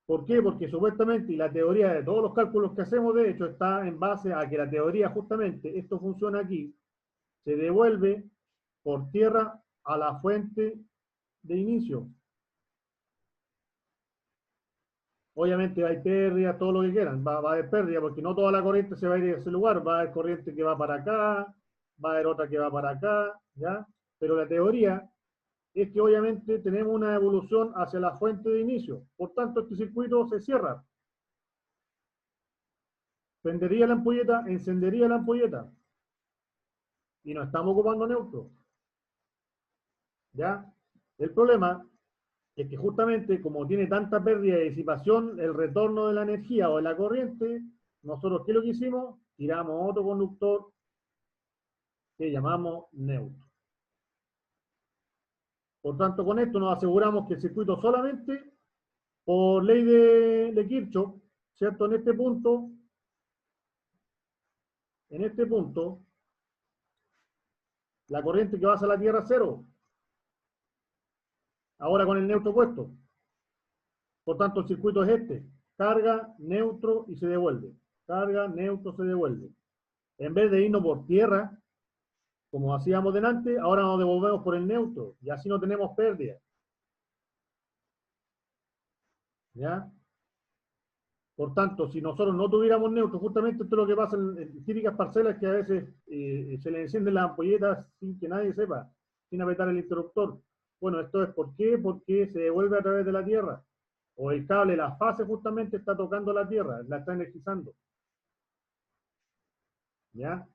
¿Por qué? Porque supuestamente, y la teoría de todos los cálculos que hacemos, de hecho, está en base a que la teoría, justamente, esto funciona aquí, se devuelve por tierra a la fuente de inicio. Obviamente hay pérdida, todo lo que quieran, va a haber pérdida, porque no toda la corriente se va a ir a ese lugar, va a haber corriente que va para acá, va a haber otra que va para acá, ¿ya? Pero la teoría es que obviamente tenemos una evolución hacia la fuente de inicio, por tanto este circuito se cierra. Prendería la ampolleta, encendería la ampolleta, y no estamos ocupando neutro, ¿ya? El problema es que justamente como tiene tanta pérdida de disipación, el retorno de la energía o de la corriente, nosotros, ¿qué es lo que hicimos? Tiramos otro conductor que llamamos neutro. Por tanto, con esto nos aseguramos que el circuito solamente, por ley de Kirchhoff, ¿cierto? En este punto, la corriente que va hacia la Tierra es cero. Ahora con el neutro puesto. Por tanto, el circuito es este. Carga, neutro y se devuelve. Carga, neutro, se devuelve. En vez de irnos por tierra, como hacíamos delante, ahora nos devolvemos por el neutro. Y así no tenemos pérdida. ¿Ya? Por tanto, si nosotros no tuviéramos neutro, justamente esto es lo que pasa en típicas parcelas que a veces se le encienden las ampolletas sin que nadie sepa, sin apretar el interruptor. Bueno, esto es ¿por qué? Porque se devuelve a través de la tierra. O el cable, la fase justamente está tocando la tierra, la está energizando. ¿Ya?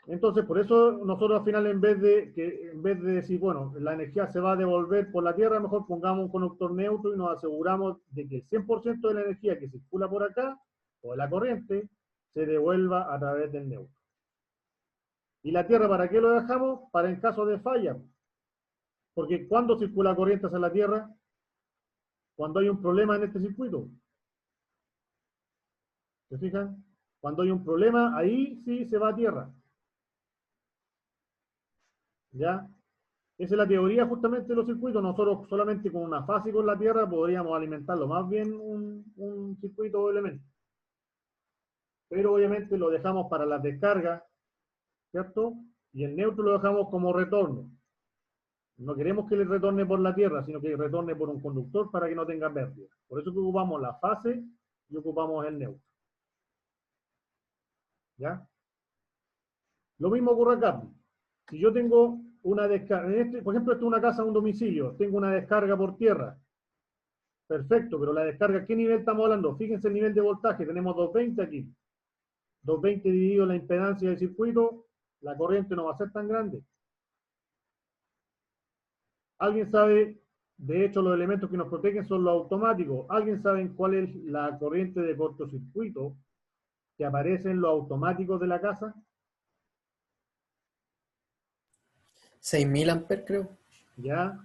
Entonces, por eso nosotros al final, en vez de decir, bueno, la energía se va a devolver por la Tierra, mejor pongamos un conductor neutro y nos aseguramos de que el 100% de la energía que circula por acá, o de la corriente, se devuelva a través del neutro. ¿Y la Tierra para qué lo dejamos? Para en caso de falla. Porque ¿cuándo circula corriente hacia la Tierra? Cuando hay un problema en este circuito. ¿Se fijan? Cuando hay un problema, ahí sí se va a Tierra. ¿Ya? Esa es la teoría justamente de los circuitos. Nosotros solamente con una fase y con la Tierra podríamos alimentarlo, más bien un circuito o elemento. Pero obviamente lo dejamos para las descargas, ¿cierto? Y el neutro lo dejamos como retorno. No queremos que le retorne por la Tierra, sino que retorne por un conductor para que no tenga pérdida. Por eso que ocupamos la fase y ocupamos el neutro. ¿Ya? Lo mismo ocurre acá. Si yo tengo una descarga, por ejemplo, esto es una casa, un domicilio, tengo una descarga por tierra. Perfecto, pero la descarga, ¿qué nivel estamos hablando? Fíjense el nivel de voltaje, tenemos 220 aquí. 220 dividido la impedancia del circuito, la corriente no va a ser tan grande. ¿Alguien sabe? De hecho, los elementos que nos protegen son los automáticos. ¿Alguien sabe cuál es la corriente de cortocircuito que aparece en los automáticos de la casa? 6.000 amperes, creo. ¿Ya?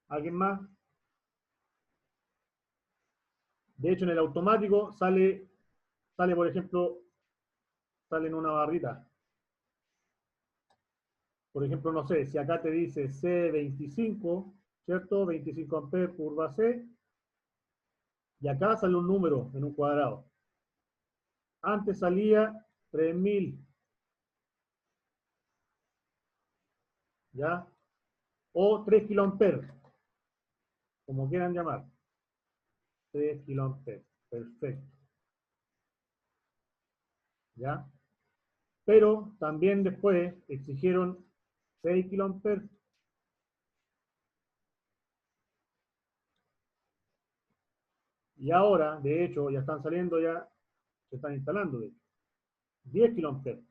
¿Alguien más? De hecho, en el automático sale, por ejemplo, sale en una barrita. Por ejemplo, no sé, si acá te dice C25, ¿cierto? 25 amperes, curva C. Y acá sale un número en un cuadrado. Antes salía 3000. ¿Ya? O 3 kiloamperes, como quieran llamar. 3 kiloamperes. Perfecto. ¿Ya? Pero también después exigieron 6 kiloamperes. Y ahora, de hecho, ya están saliendo, ya se están instalando, de hecho. 10 kiloamperes.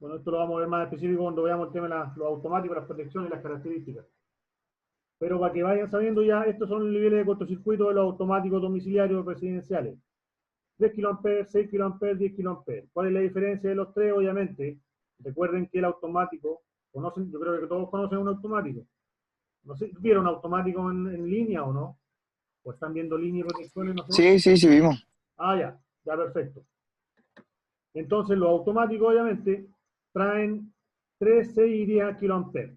Bueno, esto lo vamos a ver más específico cuando veamos el tema de los automáticos, las protecciones y las características. Pero para que vayan sabiendo ya, estos son los niveles de cortocircuito de los automáticos domiciliarios residenciales. 3 kiloamperes, 6 kiloamperes, 10 kiloamperes. ¿Cuál es la diferencia de los tres? Obviamente, recuerden que el automático, conocen, yo creo que todos conocen un automático. No sé, ¿vieron automático en línea o no? ¿O están viendo líneas y protecciones? No sé. Sí, vimos. Ah, ya perfecto. Entonces, los automáticos, obviamente, traen 3, 6 y 10 kiloamperes.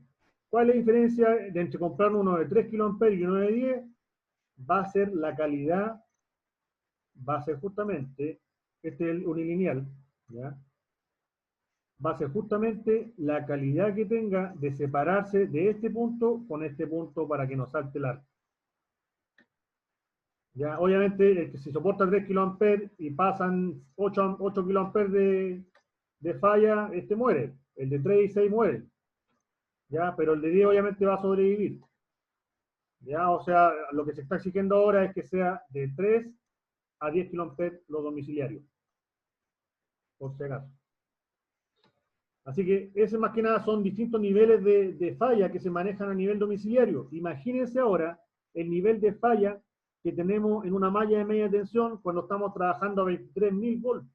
¿Cuál es la diferencia de entre comprar uno de 3 kiloamperes y uno de 10? Va a ser la calidad, va a ser justamente, este es el unilineal, ¿ya? va a ser justamente la calidad que tenga de separarse de este punto con este punto para que no salte el arco. Ya, obviamente, el que se soporta 3 kA y pasan 8 kA de falla, este muere. El de 3 y 6 muere. Ya, pero el de 10 obviamente va a sobrevivir. Ya, o sea, lo que se está exigiendo ahora es que sea de 3 a 10 kA los domiciliarios. Por si acaso. Así que ese más que nada son distintos niveles de falla que se manejan a nivel domiciliario. Imagínense ahora el nivel de falla que tenemos en una malla de media tensión cuando estamos trabajando a 23.000 volts.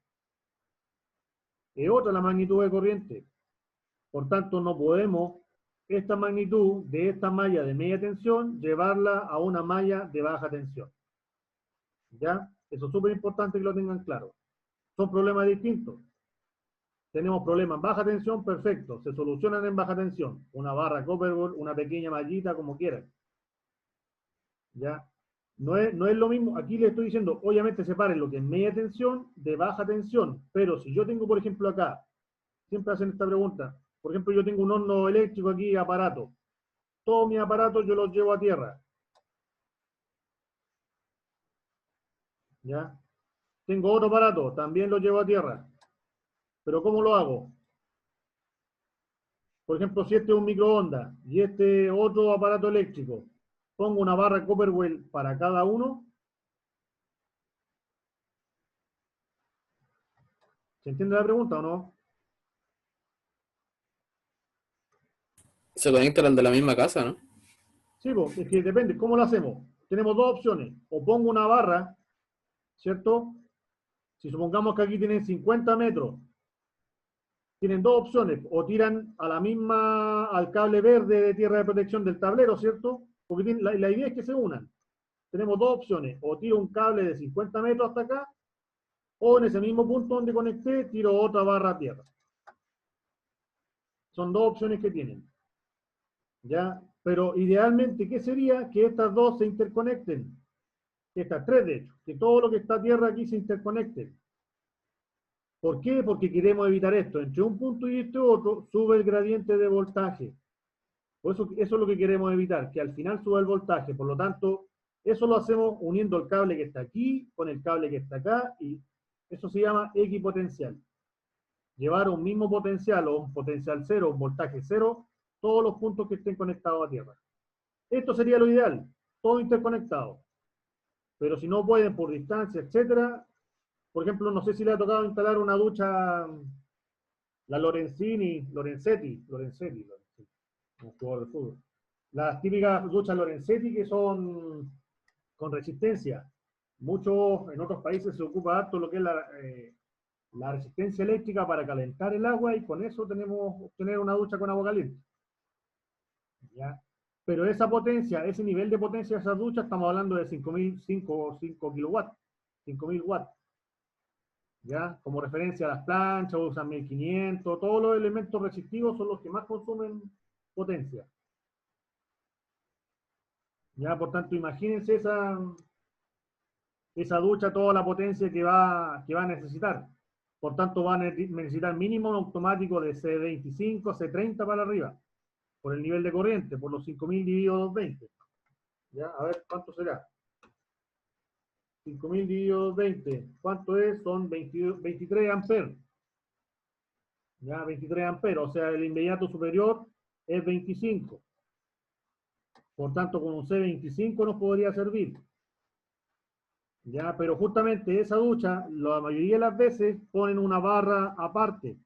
Es otra la magnitud de corriente. Por tanto, no podemos esta magnitud de esta malla de media tensión llevarla a una malla de baja tensión. ¿Ya? Eso es súper importante que lo tengan claro. Son problemas distintos. Tenemos problemas en baja tensión, perfecto. Se solucionan en baja tensión. Una barra Copperboard, una pequeña mallita, como quieran. ¿Ya? No es lo mismo, aquí le estoy diciendo, obviamente separen lo que es media tensión de baja tensión, pero si yo tengo, por ejemplo, acá, siempre hacen esta pregunta, por ejemplo, yo tengo un horno eléctrico aquí, aparato, todos mis aparatos yo los llevo a tierra, ¿ya? Tengo otro aparato, también lo llevo a tierra, pero ¿cómo lo hago? Por ejemplo, si este es un microondas y este otro aparato eléctrico, pongo una barra Copperwell para cada uno. ¿Se entiende la pregunta o no? Se conectan al de la misma casa, ¿no? Sí, pues, es que depende, ¿cómo lo hacemos? Tenemos dos opciones. O pongo una barra, ¿cierto? Si supongamos que aquí tienen 50 metros, tienen dos opciones. O tiran a la misma, al cable verde de tierra de protección del tablero, ¿cierto? Porque la idea es que se unan. Tenemos dos opciones. O tiro un cable de 50 metros hasta acá, o en ese mismo punto donde conecté, tiro otra barra a tierra. Son dos opciones que tienen. ¿Ya? Pero idealmente, ¿qué sería? Que estas dos se interconecten. Estas tres, de hecho. Que todo lo que está a tierra aquí se interconecte. ¿Por qué? Porque queremos evitar esto. Entre un punto y este otro, sube el gradiente de voltaje. Por eso es lo que queremos evitar, que al final suba el voltaje. Por lo tanto, eso lo hacemos uniendo el cable que está aquí con el cable que está acá, y eso se llama equipotencial. Llevar un mismo potencial o un potencial cero, un voltaje cero, todos los puntos que estén conectados a tierra. Esto sería lo ideal, todo interconectado. Pero si no pueden por distancia, etcétera, por ejemplo, no sé si le ha tocado instalar una ducha, la Lorenzetti, un jugador de fútbol. Las típicas duchas Lorenzetti que son con resistencia. Muchos, en otros países se ocupa harto lo que es la resistencia eléctrica para calentar el agua, y con eso tenemos obtener una ducha con agua caliente. ¿Ya? Pero esa potencia, ese nivel de potencia de esas duchas, estamos hablando de 5 kilowatts, 5.000 watts. ¿Ya? Como referencia a las planchas, usan 1500, todos los elementos resistivos son los que más consumen potencia. ¿Ya? Por tanto, imagínense esa ducha, toda la potencia que va a necesitar. Por tanto, va a necesitar mínimo un automático de C25, C30 para arriba, por el nivel de corriente, por los 5.000 dividido 220. ¿Ya? A ver, ¿cuánto será? 5.000 dividido 220. ¿Cuánto es? Son 23 amperes. ¿Ya? 23 amperes. O sea, el inmediato superior es 25. Por tanto, con un C25 nos podría servir. ¿Ya? Pero justamente esa ducha, la mayoría de las veces ponen una barra aparte.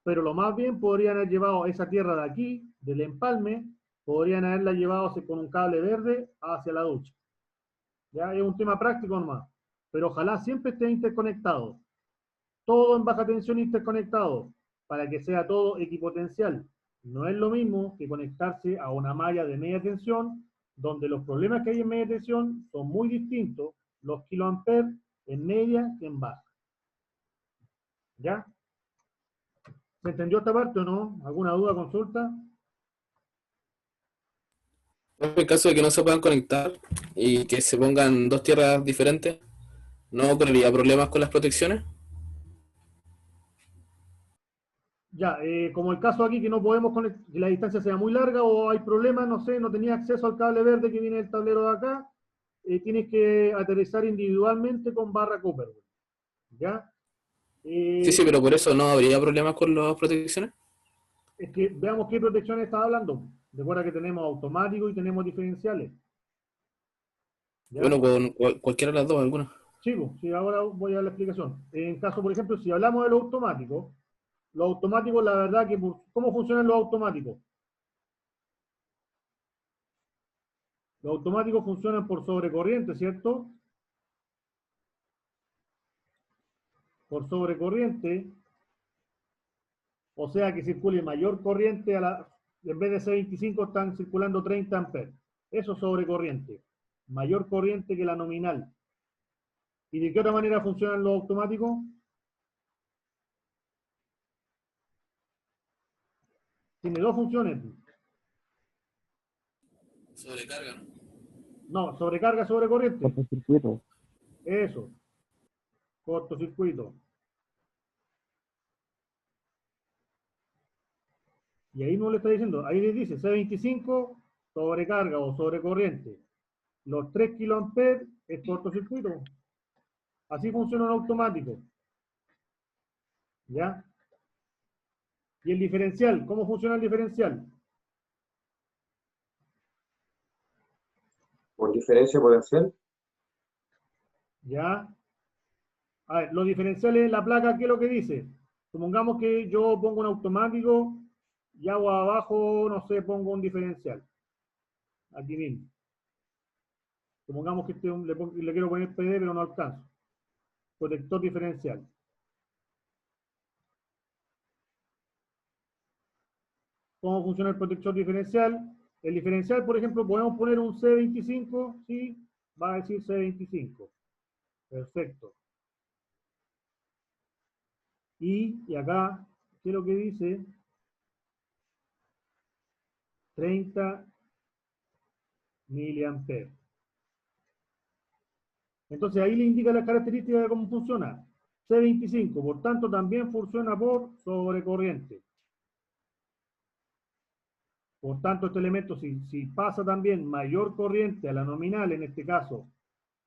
Pero lo más bien podrían haber llevado esa tierra de aquí, del empalme, podrían haberla llevado con un cable verde hacia la ducha. Ya es un tema práctico nomás, pero ojalá siempre esté interconectado. Todo en baja tensión interconectado, para que sea todo equipotencial. No es lo mismo que conectarse a una malla de media tensión, donde los problemas que hay en media tensión son muy distintos, los kiloamperes en media que en baja. ¿Ya? ¿Se entendió esta parte o no? ¿Alguna duda, consulta? En el caso de que no se puedan conectar y que se pongan dos tierras diferentes, ¿no ocurriría problemas con las protecciones? Ya, como el caso aquí que no podemos que la distancia sea muy larga o hay problemas, no sé, no tenía acceso al cable verde que viene del tablero de acá, tienes que aterrizar individualmente con barra Copperware. ¿Ya? Sí, sí, pero por eso no habría problemas con las protecciones. Es que veamos qué protección está hablando. Recuerda que tenemos automático y tenemos diferenciales. ¿Ya? Bueno, con cualquiera de las dos, alguna. Sí, pues, sí, ahora voy a dar la explicación. En caso, por ejemplo, si hablamos de los automáticos, la verdad que, ¿cómo funcionan los automáticos? Los automáticos funcionan por sobrecorriente, ¿cierto? Por sobrecorriente, o sea que circule mayor corriente, en vez de C25 están circulando 30 amperes. Eso es sobrecorriente. Mayor corriente que la nominal. ¿Y de qué otra manera funcionan los automáticos? Tiene dos funciones. Sobrecarga, ¿no? No, sobrecarga, sobrecorriente. Cortocircuito. Eso, cortocircuito. Y ahí no le está diciendo, ahí le dice C25, sobrecarga o sobrecorriente. Los 3 kiloamperes es cortocircuito. Así funciona un automático. ¿Ya? ¿Y el diferencial? ¿Cómo funciona el diferencial? Por diferencia potencial. ¿Ya? A ver, los diferenciales en la placa, ¿qué es lo que dice? Supongamos que yo pongo un automático y hago abajo, no sé, pongo un diferencial. Aquí mismo. Supongamos que le quiero poner PD, pero no alcanzo. Protector diferencial. ¿Cómo funciona el protector diferencial? El diferencial, por ejemplo, podemos poner un C25, ¿sí? Va a decir C25. Perfecto. Y acá, ¿qué es lo que dice? 30 miliamperes. Entonces ahí le indica las características de cómo funciona. C25, por tanto, también funciona por sobrecorriente. Por tanto, este elemento, si pasa también mayor corriente a la nominal, en este caso,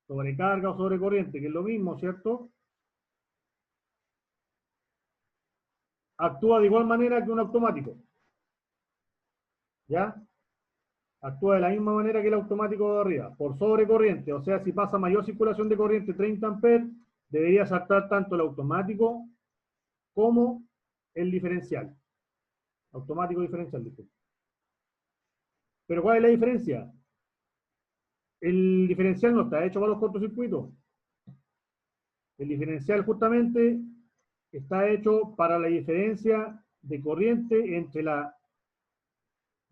sobrecarga o sobrecorriente, que es lo mismo, ¿cierto? Actúa de igual manera que un automático. ¿Ya? Actúa de la misma manera que el automático de arriba, por sobrecorriente. O sea, si pasa mayor circulación de corriente, 30 amperes, debería saltar tanto el automático como el diferencial. Automático diferencial, disculpe. Pero ¿cuál es la diferencia? El diferencial no está hecho para los cortocircuitos. El diferencial justamente está hecho para la diferencia de corriente entre la...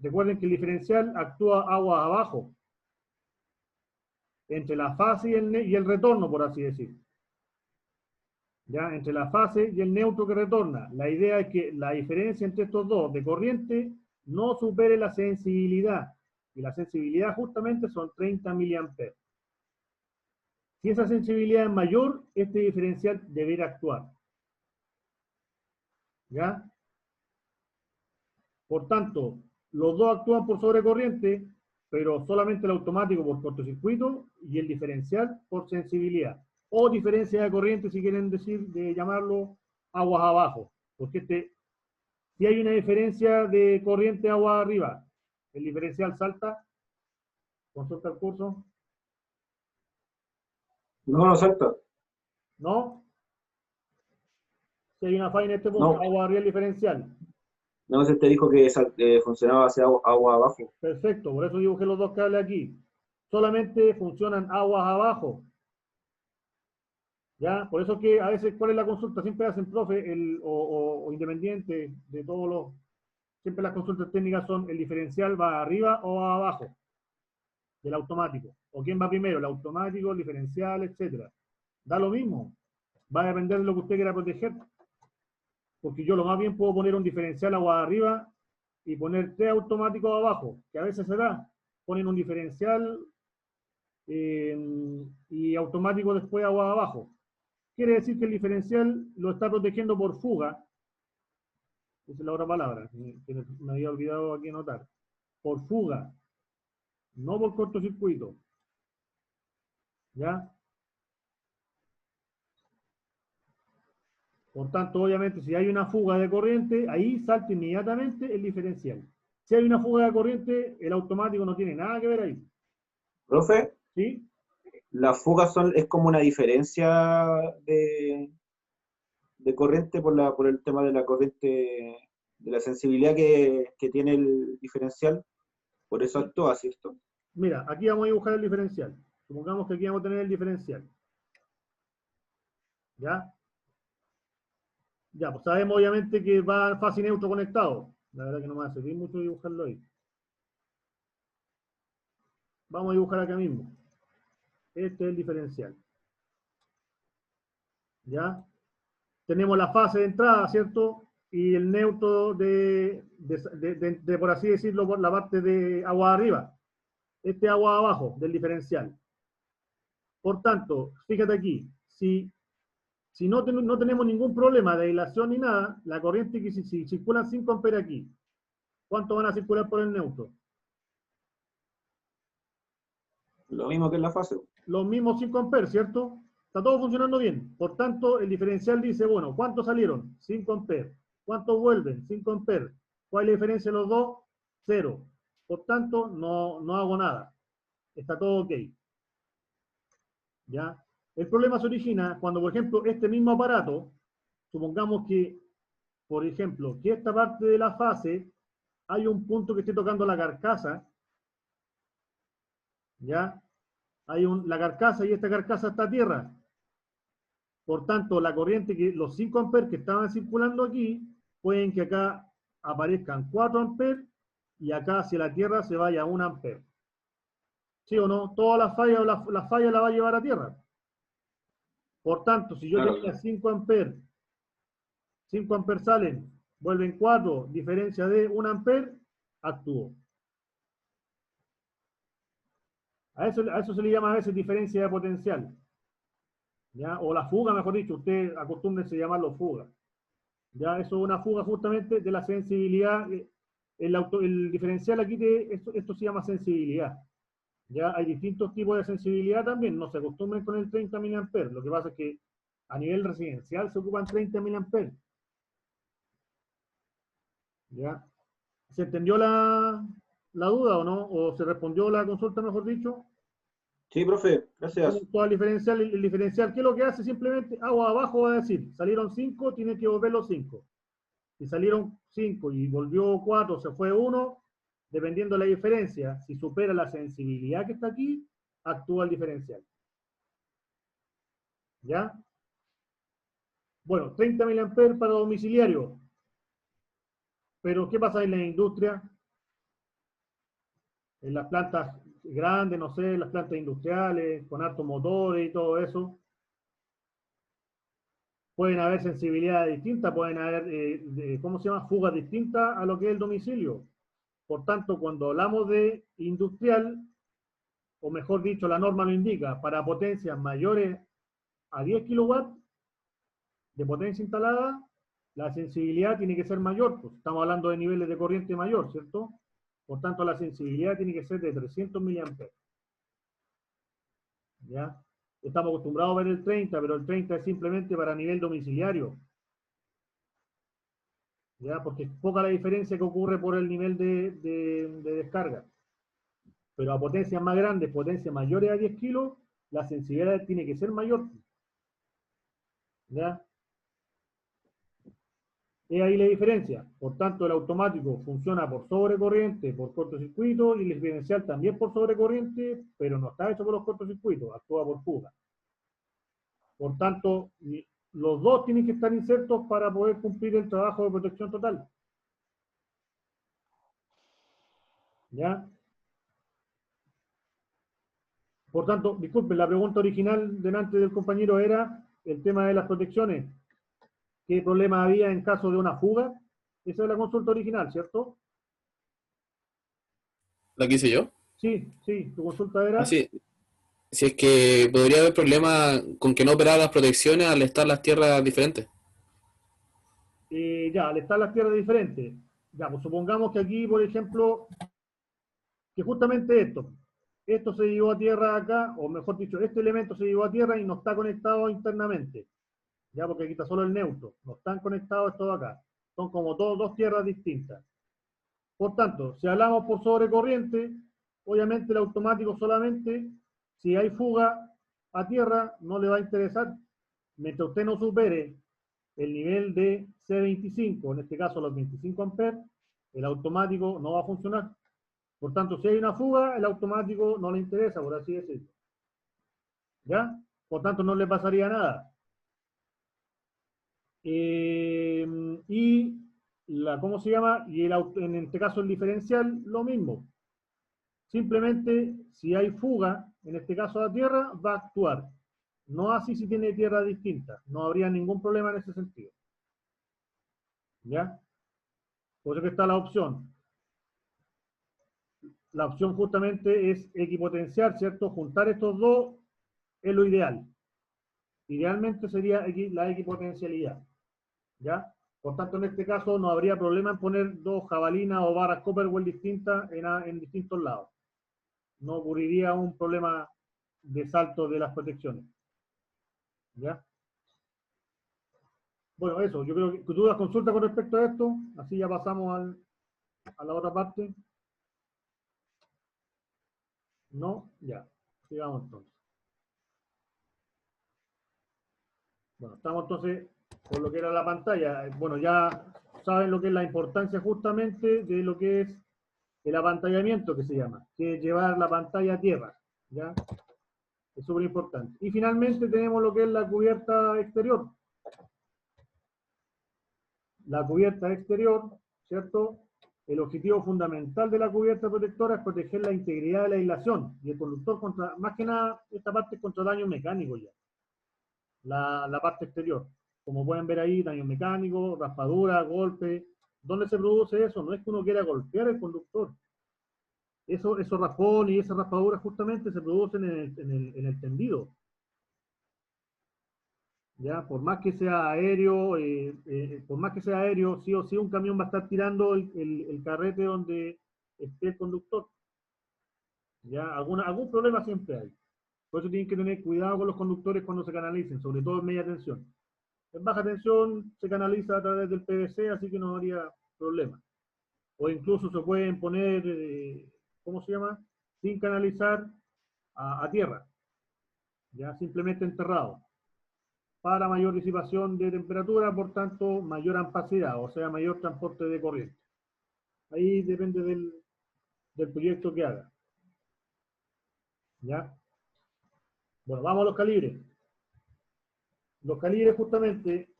Recuerden que el diferencial actúa aguas abajo, entre la fase y el retorno, por así decir. ¿Ya? Entre la fase y el neutro que retorna. La idea es que la diferencia entre estos dos de corriente no supere la sensibilidad. Y la sensibilidad justamente son 30 miliamperes. Si esa sensibilidad es mayor, este diferencial deberá actuar. ¿Ya? Por tanto, los dos actúan por sobrecorriente, pero solamente el automático por cortocircuito y el diferencial por sensibilidad. O diferencia de corriente, si quieren decir, de llamarlo aguas abajo. Porque si hay una diferencia de corriente agua arriba, el diferencial salta. Consulta el curso. No, no salta. ¿No? Si hay una falla en este punto, No. agua arriba el diferencial. No, se te dijo que funcionaba hacia agua abajo. Perfecto, por eso dibujé los dos cables aquí. Solamente funcionan aguas abajo. ¿Ya? Por eso que a veces, ¿cuál es la consulta? Siempre hacen profe o independiente de todos los... Siempre las consultas técnicas son el diferencial va arriba o abajo del automático. ¿O quién va primero? El automático, el diferencial, etcétera. Da lo mismo. Va a depender de lo que usted quiera proteger. Porque yo lo más bien puedo poner un diferencial agua arriba y poner 3 automáticos abajo, que a veces se da. Ponen un diferencial y automático después agua abajo. Quiere decir que el diferencial lo está protegiendo por fuga. esa es la otra palabra, que me había olvidado aquí anotar. Por fuga, no por cortocircuito. ¿Ya? Por tanto, obviamente, si hay una fuga de corriente, ahí salta inmediatamente el diferencial. Si hay una fuga de corriente, el automático no tiene nada que ver ahí. Profe, ¿Sí? las fugas es como una diferencia de corriente por el tema de la corriente, de la sensibilidad que tiene el diferencial. Por eso actúa, ¿cierto? Mira, aquí vamos a dibujar el diferencial. Supongamos que aquí vamos a tener el diferencial. ¿Ya? Ya, pues sabemos obviamente que va fase y neutro conectado. La verdad que no me va a servir mucho dibujarlo ahí. Vamos a dibujar acá mismo. Este es el diferencial. ¿Ya? Tenemos la fase de entrada, ¿cierto? Y el neutro de, por así decirlo, por la parte de agua arriba. Este agua abajo del diferencial. Por tanto, fíjate aquí, si no tenemos ningún problema de aislación ni nada, la corriente que si circulan 5 amperes aquí, ¿cuánto van a circular por el neutro? Lo mismo que en la fase. Los mismos 5 amperes, ¿cierto? Está todo funcionando bien. Por tanto, el diferencial dice, bueno, ¿cuántos salieron? 5 amperes. ¿Cuántos vuelven? 5 amperes. ¿Cuál es la diferencia de los dos? 0. Por tanto, no hago nada. Está todo ok. ¿Ya? El problema se origina cuando, por ejemplo, este mismo aparato, supongamos que, por ejemplo, que esta parte de la fase hay un punto que esté tocando la carcasa, ¿ya? Hay la carcasa y esta carcasa está a tierra. Por tanto, la corriente, los 5 amperes que estaban circulando aquí, pueden que acá aparezcan 4 amperes y acá hacia la tierra se vaya 1 ampere. ¿Sí o no? Toda la falla la va a llevar a tierra. Por tanto, si yo Claro. tenía 5 amperes salen, vuelven 4, diferencia de 1 ampere, actúo. A eso se le llama a veces diferencia de potencial. ¿Ya? O la fuga, mejor dicho, usted acostúmbrese a llamarlo fuga. ¿Ya? Eso es una fuga justamente de la sensibilidad. El diferencial aquí, esto se llama sensibilidad. ¿Ya? Hay distintos tipos de sensibilidad también, no se acostumbren con el 30 mA. Lo que pasa es que a nivel residencial se ocupan 30 mA. ¿Ya? ¿Se entendió la duda o no? ¿O se respondió la consulta, mejor dicho? Sí, profe, gracias. Todo el diferencial, ¿qué es lo que hace? Simplemente, agua abajo va a decir, salieron 5, tiene que volver los 5. Si salieron 5 y volvió 4, se fue 1, dependiendo de la diferencia, si supera la sensibilidad que está aquí, actúa el diferencial. ¿Ya? Bueno, 30 mA para domiciliario. Pero, ¿qué pasa en la industria? En las plantas grandes, no sé, las plantas industriales, con altos motores y todo eso. Pueden haber sensibilidades distintas, pueden haber, ¿cómo se llama? Fugas distintas a lo que es el domicilio. Por tanto, cuando hablamos de industrial, o mejor dicho, la norma lo indica, para potencias mayores a 10 kilowatts de potencia instalada, la sensibilidad tiene que ser mayor, pues estamos hablando de niveles de corriente mayor, ¿cierto? Por tanto, la sensibilidad tiene que ser de 300 mA. ¿Ya? Estamos acostumbrados a ver el 30, pero el 30 es simplemente para nivel domiciliario. ¿Ya? Porque es poca la diferencia que ocurre por el nivel de descarga. Pero a potencias más grandes, potencias mayores a 10 kilos, la sensibilidad tiene que ser mayor. ¿Ya? Es ahí la diferencia. Por tanto, el automático funciona por sobrecorriente, por cortocircuito, y el diferencial también por sobrecorriente, pero no está hecho por los cortocircuitos, actúa por fuga. Por tanto, los dos tienen que estar insertos para poder cumplir el trabajo de protección total. ¿Ya? Por tanto, disculpen, la pregunta original delante del compañero era el tema de las protecciones. ¿Qué problema había en caso de una fuga? Esa es la consulta original, ¿cierto? ¿La que hice yo? Sí, tu consulta era... Sí. Si es que podría haber problema con que no operar las protecciones al estar las tierras diferentes. ya, al estar las tierras diferentes, ya, pues supongamos que aquí, por ejemplo, que justamente esto se llevó a tierra acá, o mejor dicho, este elemento se llevó a tierra y no está conectado internamente, ya, porque aquí está solo el neutro, no están conectados estos acá, son como dos tierras distintas. Por tanto, si hablamos por sobrecorriente, obviamente el automático solamente, si hay fuga a tierra, no le va a interesar, mientras usted no supere el nivel de C25, en este caso los 25 amperes, el automático no va a funcionar. Por tanto, si hay una fuga, el automático no le interesa, por así decirlo. ¿Ya? Por tanto, no le pasaría nada. Y ¿cómo se llama? Y en este caso el diferencial, lo mismo. Simplemente, si hay fuga, en este caso a tierra, va a actuar. No así si tiene tierra distinta. No habría ningún problema en ese sentido. ¿Ya? Por eso que está la opción. La opción justamente es equipotenciar, ¿cierto? Juntar estos dos es lo ideal. Idealmente sería la equipotencialidad. ¿Ya? Por tanto, en este caso no habría problema en poner dos jabalinas o barras Copperwell distintas en distintos lados. No ocurriría un problema de salto de las protecciones. ¿Ya? Bueno, eso, yo creo que tú das consulta con respecto a esto, así ya pasamos a la otra parte. No, ya, sigamos entonces. Bueno, estamos entonces con lo que era la pantalla. Bueno, ya saben lo que es la importancia justamente de lo que es el apantallamiento, que se llama, que es llevar la pantalla a tierra, ¿ya? Es súper importante. Y finalmente tenemos lo que es la cubierta exterior. La cubierta exterior, ¿cierto? El objetivo fundamental de la cubierta protectora es proteger la integridad de la aislación y el conductor contra, más que nada, esta parte es contra daños mecánicos ya. La parte exterior. Como pueden ver ahí, daños mecánicos, raspadura, golpe. ¿Dónde se produce eso? No es que uno quiera golpear al conductor. Esos raspones y esas raspaduras justamente se producen en el tendido. ¿Ya? Por más que sea aéreo, sí o sí un camión va a estar tirando el carrete donde esté el conductor. ¿Ya? Algún problema siempre hay. Por eso tienen que tener cuidado con los conductores cuando se canalicen, sobre todo en media tensión. En baja tensión se canaliza a través del PVC, así que no habría problema. O incluso se pueden poner, ¿cómo se llama? Sin canalizar a tierra. Ya simplemente enterrado. Para mayor disipación de temperatura, por tanto, mayor ampacidad, o sea, mayor transporte de corriente. Ahí depende del proyecto que haga. ¿Ya? Bueno, vamos a los calibres. Los calibres justamente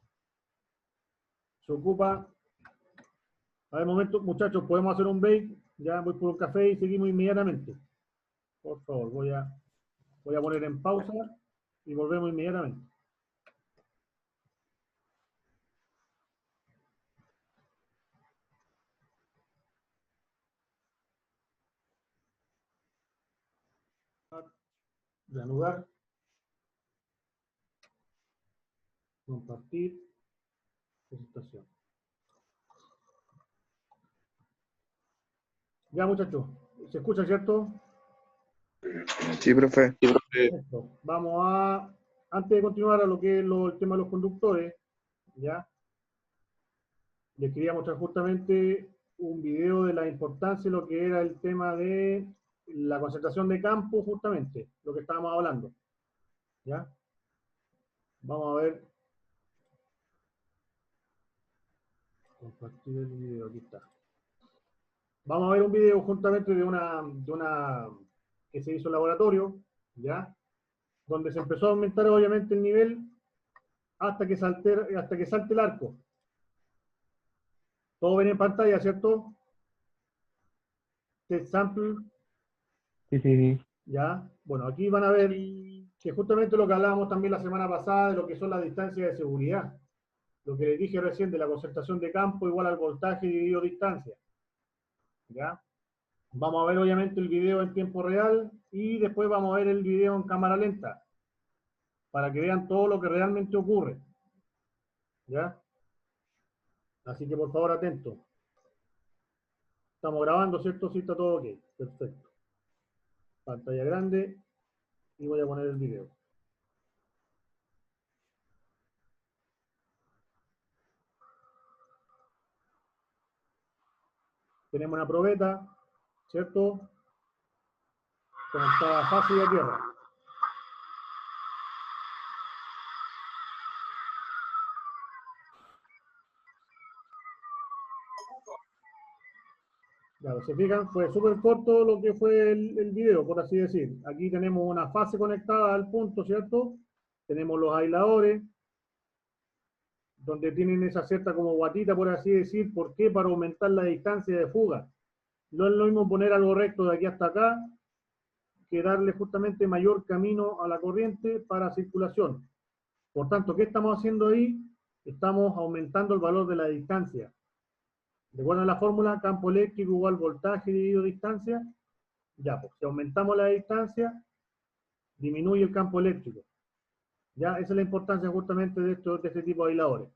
se ocupa... A ver, momento, muchachos, podemos hacer un break. Ya voy por un café y seguimos inmediatamente. Por favor, voy a poner en pausa y volvemos inmediatamente. Reanudar. Compartir. Presentación. Ya, muchachos, ¿se escucha, cierto? Sí, profe. Perfecto. Vamos a, antes de continuar a lo que es el tema de los conductores, ¿ya? Les quería mostrar justamente un video de la importancia de lo que era el tema de la concentración de campo, justamente, lo que estábamos hablando, ¿ya? Vamos a ver. Compartir el video, aquí está. Vamos a ver un video justamente de una que se hizo en laboratorio, ¿ya? Donde se empezó a aumentar obviamente el nivel hasta que salte el arco. Todo ven en pantalla, ¿cierto? Test sample. Sí. ¿Ya? Bueno, aquí van a ver que justamente lo que hablábamos también la semana pasada de lo que son las distancias de seguridad. Lo que les dije recién de la concentración de campo igual al voltaje dividido distancia. ¿Ya? Vamos a ver obviamente el video en tiempo real y después vamos a ver el video en cámara lenta para que vean todo lo que realmente ocurre. ¿Ya? Así que por favor atento. Estamos grabando, ¿cierto? Sí, está todo ok. Perfecto. Pantalla grande y voy a poner el video. Tenemos una probeta, ¿cierto? Conectada a fase y a tierra. Claro, se fijan, fue súper corto lo que fue el video, por así decir. Aquí tenemos una fase conectada al punto, ¿cierto? Tenemos los aisladores, donde tienen esa cierta como guatita, por así decir. ¿Por qué? Para aumentar la distancia de fuga. No es lo mismo poner algo recto de aquí hasta acá, que darle justamente mayor camino a la corriente para circulación. Por tanto, ¿qué estamos haciendo ahí? Estamos aumentando el valor de la distancia. ¿Recuerdan la fórmula? Campo eléctrico igual voltaje dividido distancia. Ya, pues si aumentamos la distancia, disminuye el campo eléctrico. Ya, esa es la importancia justamente de este tipo de aisladores.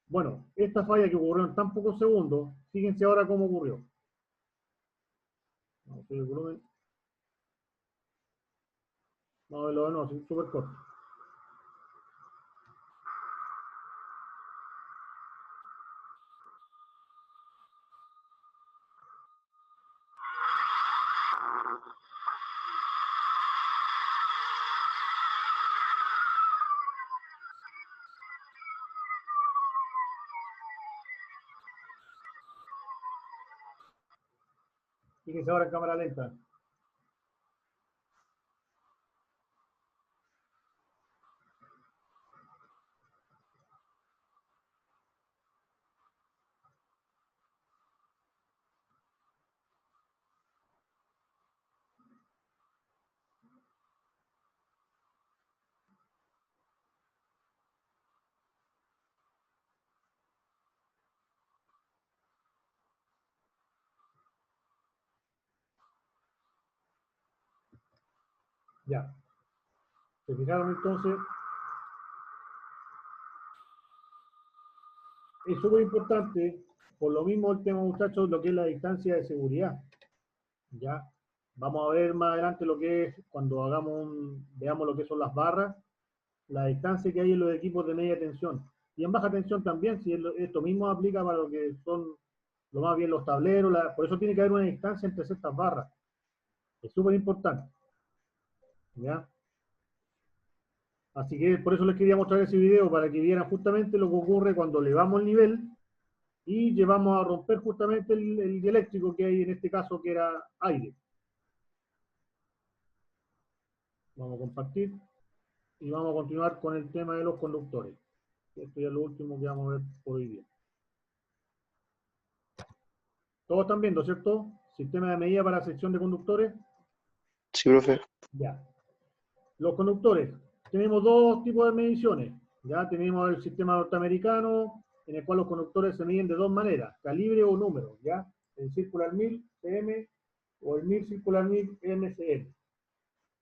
Bueno, esta falla que ocurrió en tan pocos segundos, fíjense ahora cómo ocurrió. Vamos a subir el volumen. Vamos a verlo de nuevo, súper corto. Fíjense ahora en cámara lenta. Ya. ¿Se fijaron entonces? Es súper importante, por lo mismo el tema, muchachos, lo que es la distancia de seguridad. Ya. Vamos a ver más adelante lo que es, cuando veamos lo que son las barras, la distancia que hay en los equipos de media tensión. Y en baja tensión también, si esto mismo aplica para lo que son, lo más bien los tableros, por eso tiene que haber una distancia entre estas barras. Es súper importante. ¿Ya? Así que por eso les quería mostrar ese video, para que vieran justamente lo que ocurre cuando elevamos el nivel y llevamos a romper justamente el dieléctrico que hay en este caso, que era aire. Vamos a compartir y vamos a continuar con el tema de los conductores. Esto ya es lo último que vamos a ver por hoy día. Todos están viendo, ¿cierto? Sistema de medida para sección de conductores. Sí, profe. Ya. Los conductores. Tenemos dos tipos de mediciones. Ya tenemos el sistema norteamericano, en el cual los conductores se miden de dos maneras, calibre o número, ¿ya? El Circular 1000 CM o el 1000 Circular 1000 MCM.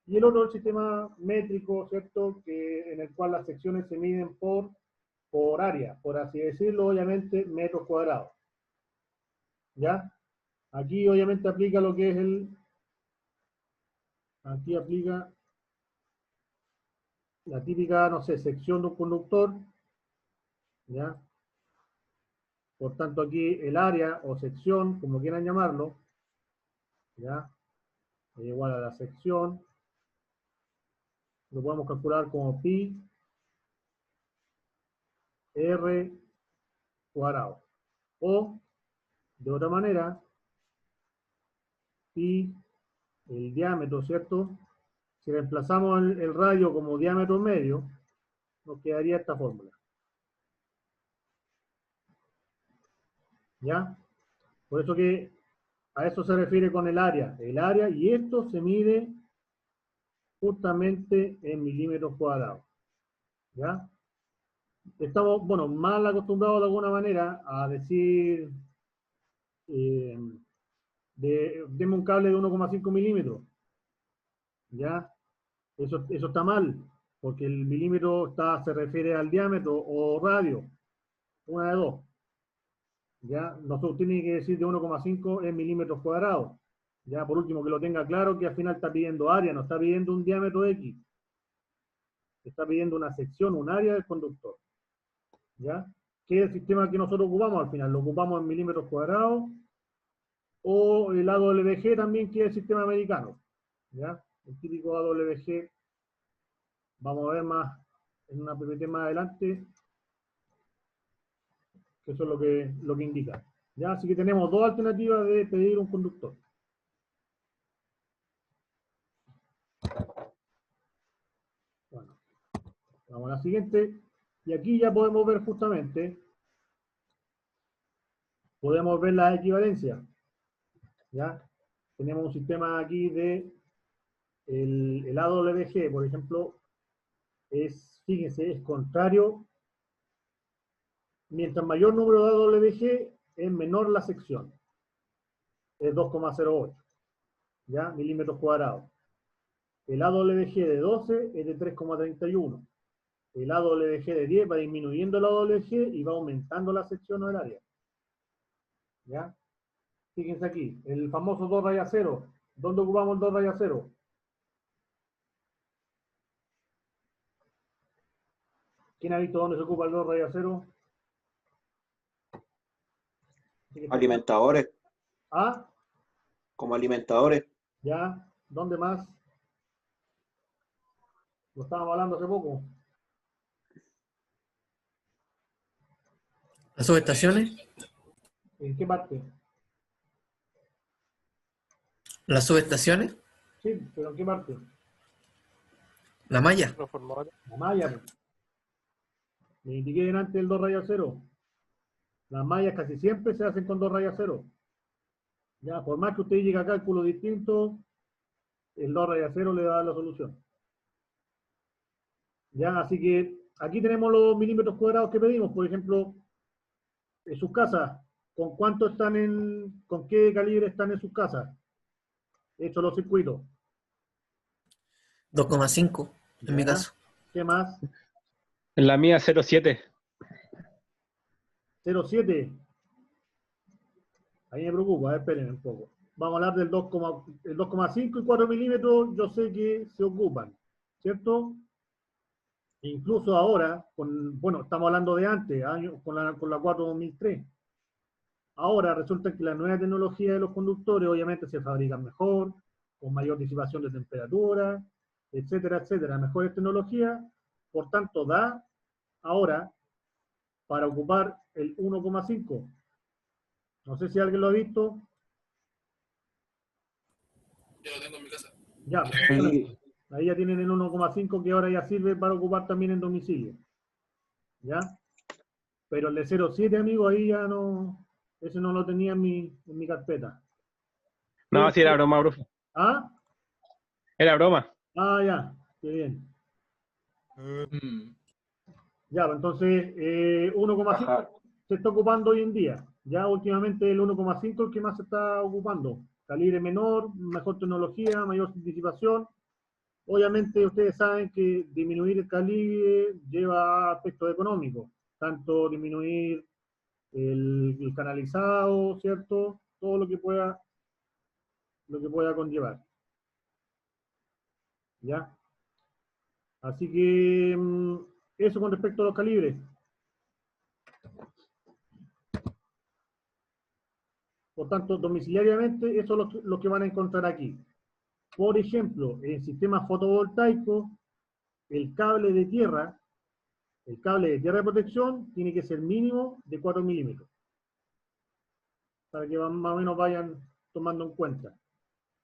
Y el otro, el sistema métrico, ¿cierto? En el cual las secciones se miden por área, por así decirlo, obviamente, metros cuadrados. ¿Ya? Aquí obviamente aplica lo que es aquí aplica la típica, no sé, sección de un conductor, ¿ya? Por tanto aquí el área o sección, como quieran llamarlo, ¿ya? Es igual a la sección, lo podemos calcular como pi r cuadrado. O, de otra manera, pi, el diámetro, ¿cierto? Si reemplazamos el radio como diámetro medio, nos quedaría esta fórmula. ¿Ya? Por eso que a eso se refiere con el área. El área, y esto se mide justamente en milímetros cuadrados. ¿Ya? Estamos, bueno, mal acostumbrados de alguna manera a decir, deme un cable de 1,5 milímetros. ¿Ya? Eso está mal, porque el milímetro se refiere al diámetro o radio. Una de dos. ¿Ya? Nosotros tiene que decir de 1,5 en milímetros cuadrados. Ya, por último, que lo tenga claro que al final está pidiendo área, no está pidiendo un diámetro X. Está pidiendo una sección, un área del conductor. ¿Ya? ¿Qué es el sistema que nosotros ocupamos al final? ¿Lo ocupamos en milímetros cuadrados? O el AWG también, que es el sistema americano. ¿Ya? El típico AWG, vamos a ver más en una PPT más adelante, que eso es lo que indica. ¿Ya? Así que tenemos dos alternativas de pedir un conductor. Bueno, vamos a la siguiente. Y aquí ya podemos ver justamente, podemos ver la equivalencia. ¿Ya? Tenemos un sistema aquí de el AWG, por ejemplo, fíjense, es contrario. Mientras mayor número de AWG, es menor la sección. Es 2,08, ¿ya? Milímetros cuadrados. El AWG de 12 es de 3,31. El AWG de 10 va disminuyendo el AWG y va aumentando la sección o el área. ¿Ya? Fíjense aquí, el famoso 2 raya 0. ¿Dónde ocupamos el 2 raya 0? ¿Quién ha visto dónde se ocupa el 2 raya 0? Alimentadores, ¿Ah? como alimentadores. ¿Ya? ¿Dónde más? Lo estábamos hablando hace poco. ¿Las subestaciones? ¿En qué parte? ¿Las subestaciones? Sí, pero ¿en qué parte? ¿La malla? Transformadores. La malla. Pues. Le indiqué delante el 2 raya 0. Las mallas casi siempre se hacen con 2 rayas 0. Ya, por más que usted llegue a cálculos distintos, el 2 rayas 0 le da la solución. Ya, así que aquí tenemos los milímetros cuadrados que pedimos. Por ejemplo, en sus casas, ¿con cuánto están con qué calibre están en sus casas? Hechos los circuitos. 2,5 en mi Ya. caso. ¿Qué más? En la mía 0,7. 0,7. Ahí me preocupa, esperen un poco. Vamos a hablar del 2,5 y 4 milímetros, yo sé que se ocupan, ¿cierto? Incluso ahora, bueno, estamos hablando de antes, con la 4.2003. Ahora resulta que la nueva tecnología de los conductores obviamente se fabrican mejor, con mayor disipación de temperatura, etcétera, etcétera. Mejores tecnologías, por tanto, da ahora para ocupar el 1,5. No sé si alguien lo ha visto. Yo lo tengo en mi casa. Ya, pues, ahí ya tienen el 1,5 que ahora ya sirve para ocupar también en domicilio. ¿Ya? Pero el de 0,7, amigo, ahí ya no, ese no lo tenía en mi carpeta. No, sí era broma, profe. ¿Ah? Era broma. Ah, ya, qué bien. Ya, pues entonces 1,5 se está ocupando hoy en día. Ya últimamente el 1,5 es el que más se está ocupando. Calibre menor, mejor tecnología, mayor disipación. Obviamente ustedes saben que disminuir el calibre lleva aspectos económicos, tanto disminuir el canalizado, ¿cierto? Todo lo que pueda conllevar. ¿Ya? Así que eso con respecto a los calibres. Por tanto, domiciliariamente, eso es lo que van a encontrar aquí. Por ejemplo, en sistemas fotovoltaicos, el cable de tierra de protección tiene que ser mínimo de 4 milímetros. Para que más o menos vayan tomando en cuenta.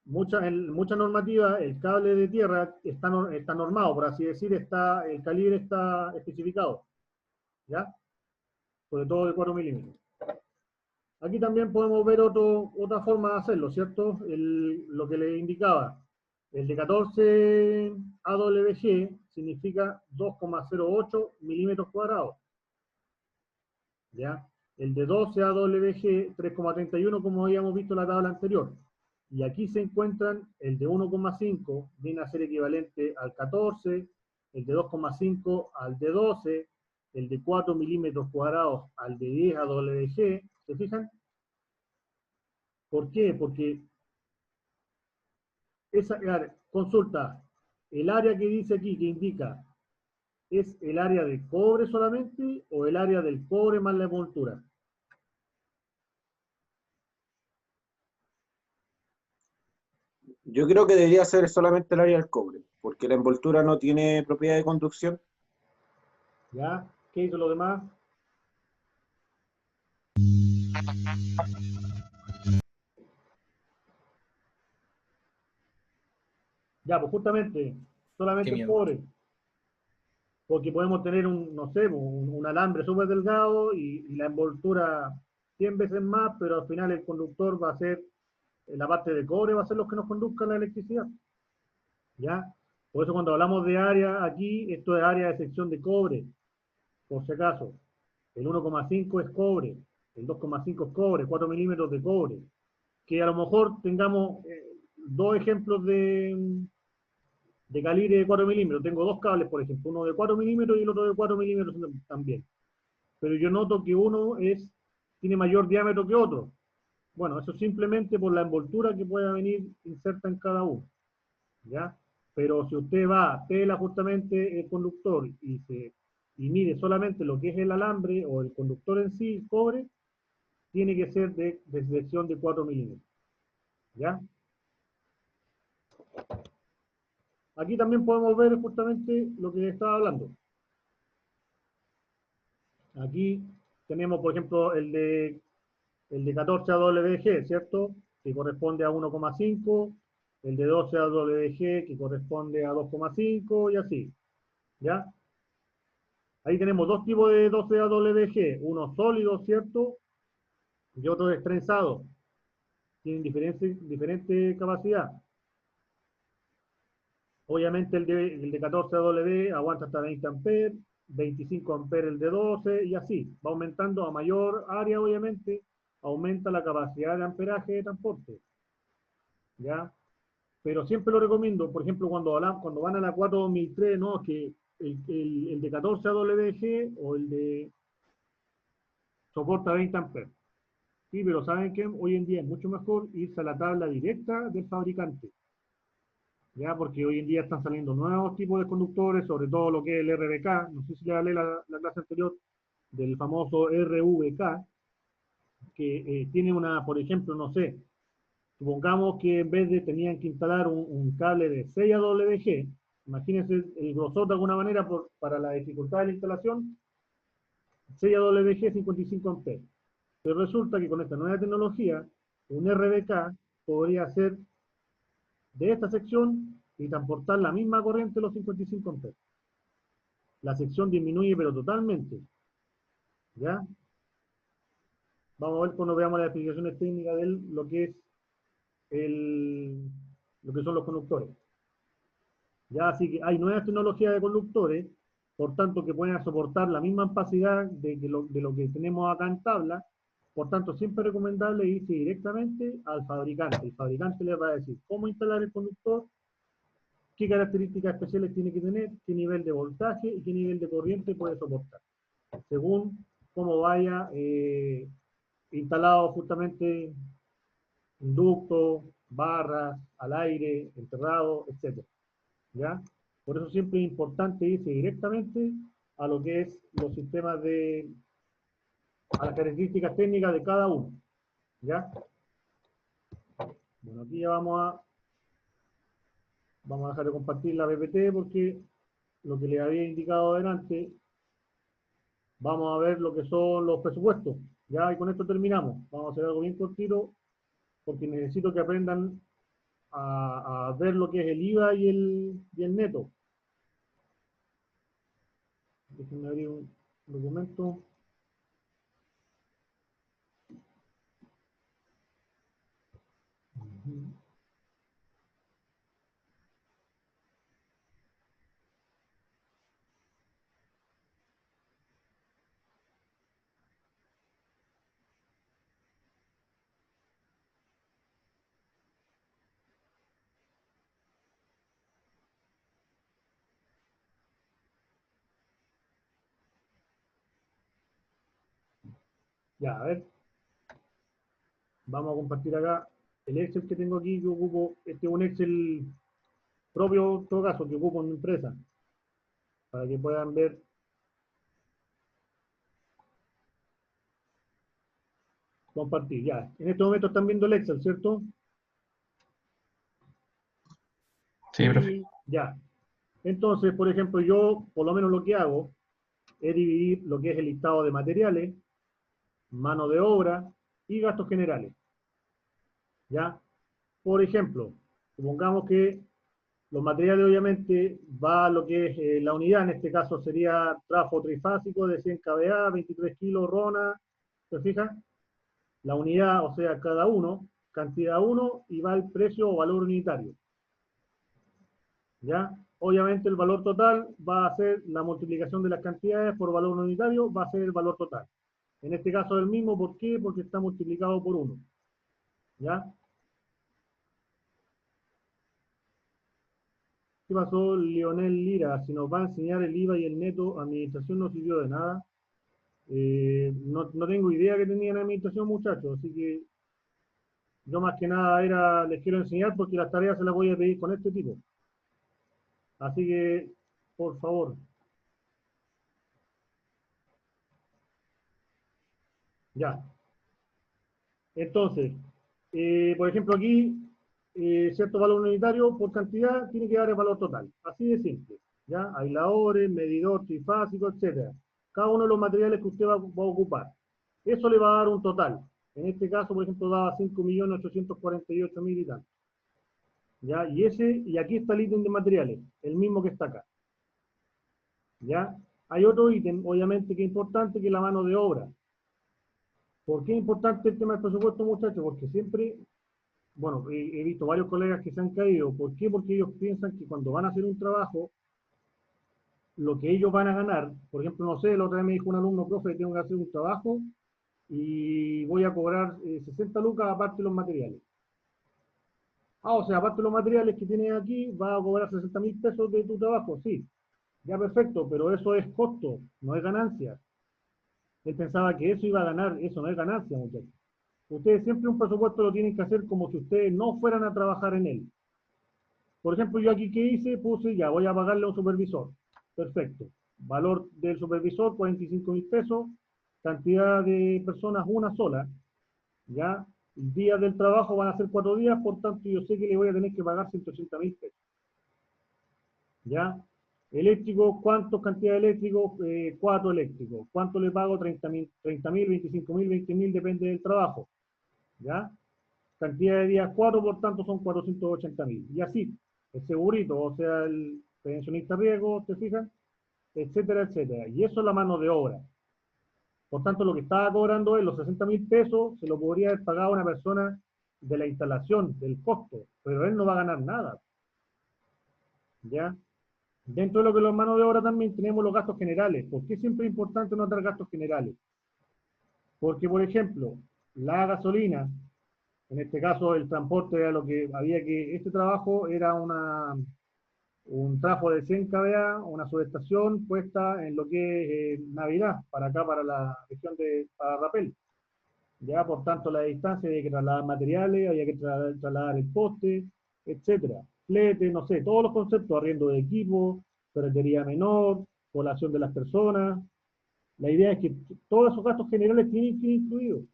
En muchas normativas, el cable de tierra está normado, por así decir, el calibre está especificado. ¿Ya? Sobre todo de 4 milímetros. Aquí también podemos ver otra forma de hacerlo, ¿cierto? Lo que les indicaba. El de 14 AWG significa 2,08 milímetros cuadrados. ¿Ya? El de 12 AWG, 3,31, como habíamos visto en la tabla anterior. Y aquí se encuentran el de 1,5, viene a ser equivalente al 14, el de 2,5 al de 12, el de 4 milímetros cuadrados al de 10 AWG, ¿Se fijan? ¿Por qué? Porque esa consulta, el área que dice aquí, que indica, ¿es el área de cobre solamente o el área del cobre más la envoltura? Yo creo que debería ser solamente el área del cobre, porque la envoltura no tiene propiedad de conducción. ¿Ya? ¿Qué hizo lo demás? Ya, pues justamente, solamente Qué el miedo. cobre. Porque podemos tener un, no sé, un alambre súper delgado y la envoltura 100 veces más, pero al final el conductor va a ser, la parte de cobre va a ser los que nos conduzcan la electricidad. ¿Ya? Por eso cuando hablamos de área aquí, esto es área de sección de cobre, por si acaso. El 1,5 es cobre, el 2,5 es cobre, 4 milímetros de cobre. Que a lo mejor tengamos dos ejemplos de calibre de 4 milímetros. Tengo dos cables, por ejemplo, uno de 4 milímetros y el otro de 4 milímetros también. Pero yo noto que uno tiene mayor diámetro que otro. Bueno, eso simplemente por la envoltura que pueda venir inserta en cada uno. ¿Ya? Pero si usted va, tela justamente el conductor y mide solamente lo que es el alambre o el conductor en sí, el cobre, tiene que ser de sección de 4 milímetros. ¿Ya? Aquí también podemos ver justamente lo que estaba hablando. Aquí tenemos, por ejemplo, el de 14 AWG, ¿cierto? Que corresponde a 1,5, el de 12 AWG que corresponde a 2,5 y así, ¿ya? Ahí tenemos dos tipos de 12 AWG, uno sólido, ¿cierto? Y otro destrenzado. Tienen diferente capacidad. Obviamente el de 14 AW aguanta hasta 20 amperes, 25 amperes el de 12 y así. Va aumentando a mayor área, obviamente, aumenta la capacidad de amperaje de transporte. ¿Ya? Pero siempre lo recomiendo, por ejemplo, cuando van a la 4003, no, es que el de 14 AWG o el de soporta 20 amperes. Sí, pero ¿saben qué? Hoy en día es mucho mejor irse a la tabla directa del fabricante. Ya, porque hoy en día están saliendo nuevos tipos de conductores, sobre todo lo que es el RVK, no sé si le hablé la clase anterior del famoso RVK, que tiene una, por ejemplo, no sé, supongamos que en vez de tenían que instalar un cable de 6 AWG, imagínense el grosor de alguna manera para la dificultad de la instalación, 6 AWG 55 amperes. Pero resulta que con esta nueva tecnología, un RVK podría ser de esta sección y transportar la misma corriente de los 55 amperes. La sección disminuye pero totalmente. ¿Ya? Vamos a ver cuando veamos las explicaciones técnicas de lo que es lo que son los conductores. Ya, así que hay nuevas tecnologías de conductores, por tanto que pueden soportar la misma capacidad de lo que tenemos acá en tabla. Por tanto, siempre es recomendable irse directamente al fabricante. El fabricante les va a decir cómo instalar el conductor, qué características especiales tiene que tener, qué nivel de voltaje y qué nivel de corriente puede soportar, según cómo vaya instalado justamente inductos, barras, al aire, enterrado, etc. ¿Ya? Por eso siempre es importante irse directamente a lo que es los sistemas a las características técnicas de cada uno. ¿Ya? Bueno, aquí ya vamos a dejar de compartir la PPT porque lo que les había indicado adelante, vamos a ver lo que son los presupuestos. Ya, y con esto terminamos. Vamos a hacer algo bien cortito porque necesito que aprendan a ver lo que es el IVA y el neto. Déjenme abrir un documento. Ya, a ver. vamos a compartir acá el Excel que tengo aquí. Yo ocupo, este es un Excel propio, en todo caso, que ocupo en mi empresa, para que puedan ver. Compartir, ya. En este momento están viendo el Excel, ¿cierto? Sí, profe. Y ya. Entonces, por ejemplo, yo, por lo menos lo que hago, es dividir lo que es el listado de materiales, mano de obra y gastos generales. ¿Ya? Por ejemplo, supongamos que los materiales obviamente va a lo que es la unidad, en este caso sería trafo trifásico de 100 kVA, 23 kilos Rona, ¿se fijan? La unidad, o sea, cada uno, cantidad 1, y va el precio o valor unitario. ¿Ya? Obviamente el valor total va a ser la multiplicación de las cantidades por valor unitario, va a ser el valor total. En este caso es el mismo, ¿por qué? Porque está multiplicado por 1. ¿Ya? ¿Qué pasó, Lionel Lira? Si nos va a enseñar el IVA y el neto, administración no sirvió de nada. No tengo idea que tenían administración, muchachos, así que yo más que nada les quiero enseñar porque las tareas se las voy a pedir con este tipo. Así que, por favor. Ya. Entonces, por ejemplo aquí, cierto valor unitario por cantidad tiene que dar el valor total. Así de simple. ¿Ya? Aisladores, medidor trifásico, etc. Cada uno de los materiales que usted va a ocupar. Eso le va a dar un total. En este caso, por ejemplo, daba 5.848.000 y tanto. ¿Ya? Y aquí está el ítem de materiales, el mismo que está acá. ¿Ya? Hay otro ítem, obviamente, que es importante, que es la mano de obra. ¿Por qué es importante el tema del presupuesto, muchachos? Porque siempre, bueno, he visto varios colegas que se han caído. ¿Por qué? Porque ellos piensan que cuando van a hacer un trabajo, lo que ellos van a ganar, por ejemplo, no sé, la otra vez me dijo un alumno, profe, tengo que hacer un trabajo y voy a cobrar 60 lucas aparte de los materiales. Ah, o sea, aparte de los materiales que tienes aquí, vas a cobrar 60.000 pesos de tu trabajo, sí. Ya perfecto, pero eso es costo, no es ganancia. Él pensaba que eso iba a ganar, eso no es ganancia, muchachos. Ustedes siempre un presupuesto lo tienen que hacer como si ustedes no fueran a trabajar en él. Por ejemplo, yo aquí, ¿qué hice? Puse, ya, voy a pagarle a un supervisor. Perfecto. Valor del supervisor, 45.000 pesos. Cantidad de personas, una sola. Ya. Días del trabajo van a ser 4 días, por tanto, yo sé que le voy a tener que pagar 180.000 pesos. ¿Ya? Eléctrico, ¿cuántos cantidad de eléctricos? 4 eléctricos. ¿Cuánto le pago? 30.000, 25.000, 20.000, depende del trabajo. ¿Ya? Cantidad de días 4, por tanto son 480.000. Y así, el segurito, o sea, el pensionista riesgo, ¿te fijas? Etcétera, etcétera. Y eso es la mano de obra. Por tanto, lo que estaba cobrando él, los 60.000 pesos, se lo podría haber pagado a una persona de la instalación, del costo, pero él no va a ganar nada. ¿Ya? Dentro de lo que es la mano de obra también tenemos los gastos generales. ¿Por qué siempre es importante notar gastos generales? Porque, por ejemplo, la gasolina, en este caso el transporte era lo que había que, este trabajo era un trafo de 100 kVA, una subestación puesta en lo que es Navidad, para acá, para la región de para Rapel. Ya, por tanto, la distancia había que trasladar materiales, había que trasladar el poste, etcétera. Flete, no sé, todos los conceptos, arriendo de equipo, ferretería menor, población de las personas. La idea es que todos esos gastos generales tienen que ir incluidos.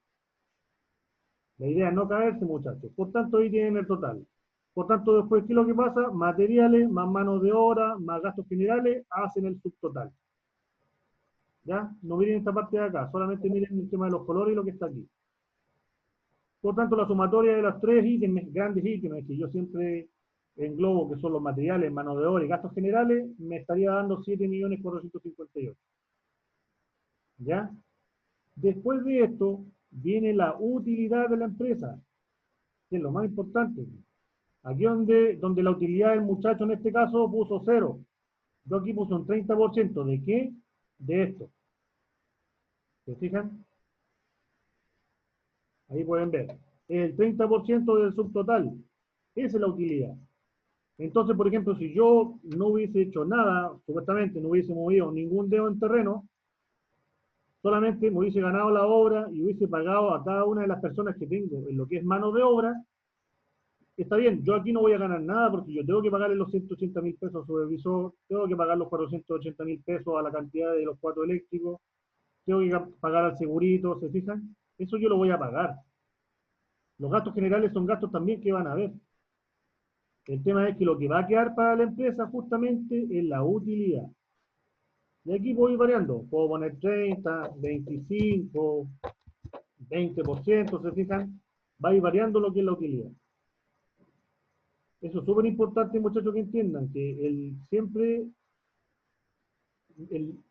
La idea es no caerse, muchachos. Por tanto, ahí tienen el total. Por tanto, después, ¿qué es lo que pasa? Materiales, más manos de obra, más gastos generales, hacen el subtotal. ¿Ya? No miren esta parte de acá, solamente miren el tema de los colores y lo que está aquí. Por tanto, la sumatoria de los 3 ítems, grandes ítems, que yo siempre englobo, que son los materiales, mano de obra y gastos generales, me estaría dando 7.458.000. ¿Ya? Después de esto, viene la utilidad de la empresa, que es lo más importante. Aquí donde la utilidad del muchacho en este caso puso 0. Yo aquí puse un 30%. ¿De qué? De esto. ¿Se fijan? Ahí pueden ver. El 30% del subtotal. Esa es la utilidad. Entonces, por ejemplo, si yo no hubiese hecho nada, supuestamente no hubiese movido ningún dedo en terreno, solamente me hubiese ganado la obra y hubiese pagado a cada una de las personas que tengo en lo que es mano de obra, está bien, yo aquí no voy a ganar nada porque yo tengo que pagarle los 180.000 pesos al supervisor, tengo que pagar los 480.000 pesos a la cantidad de los 4 eléctricos, tengo que pagar al segurito, ¿se fijan? Eso yo lo voy a pagar. Los gastos generales son gastos también que van a haber. El tema es que lo que va a quedar para la empresa justamente es la utilidad. Y aquí voy variando. Puedo poner 30, 25, 20%, ¿se fijan? Va a ir variando lo que es la utilidad. Eso es súper importante, muchachos, que entiendan que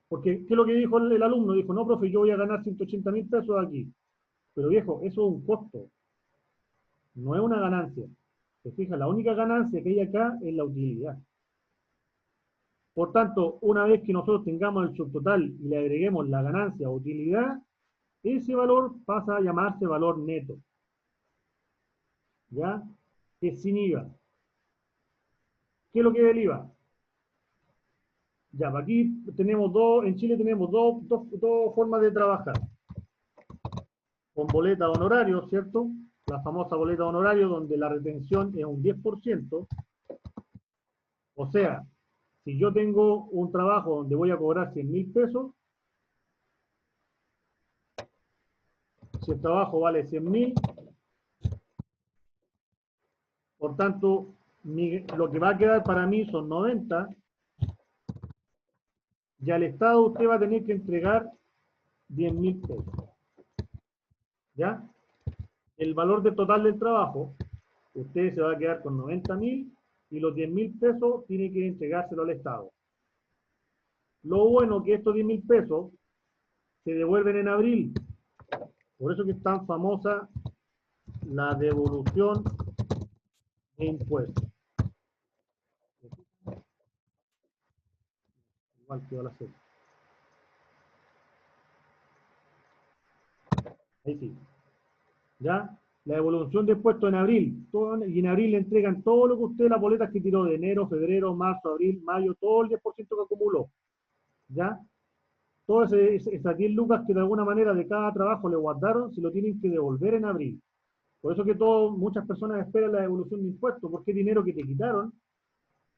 porque, ¿qué es lo que dijo el alumno? Dijo, no, profe, yo voy a ganar 180.000 pesos aquí. Pero viejo, eso es un costo. No es una ganancia. Se fija, la única ganancia que hay acá es la utilidad. Por tanto, una vez que nosotros tengamos el subtotal y le agreguemos la ganancia o utilidad, ese valor pasa a llamarse valor neto. ¿Ya? Que es sin IVA. ¿Qué es lo que es el IVA? Ya, aquí tenemos en Chile tenemos dos formas de trabajar. Con boleta de honorario, ¿cierto? La famosa boleta de honorario donde la retención es un 10%. O sea, si yo tengo un trabajo donde voy a cobrar 100.000 pesos, si el trabajo vale 100.000, por tanto, lo que va a quedar para mí son 90, y al Estado usted va a tener que entregar 10.000 pesos. ¿Ya? El valor del total del trabajo, usted se va a quedar con 90.000 y los 10.000 pesos tiene que entregárselo al Estado. Lo bueno que estos 10.000 pesos se devuelven en abril. Por eso que es tan famosa la devolución de impuestos. Igual que la serie. Ahí sí. ¿Ya? La devolución de impuestos en abril. Y en abril le entregan todo lo que usted, las boletas que tiró de enero, febrero, marzo, abril, mayo, todo el 10% que acumuló. ¿Ya? Todas esas 10 lucas que de alguna manera de cada trabajo le guardaron, se lo tienen que devolver en abril. Por eso que muchas personas esperan la devolución de impuestos, porque es dinero que te quitaron,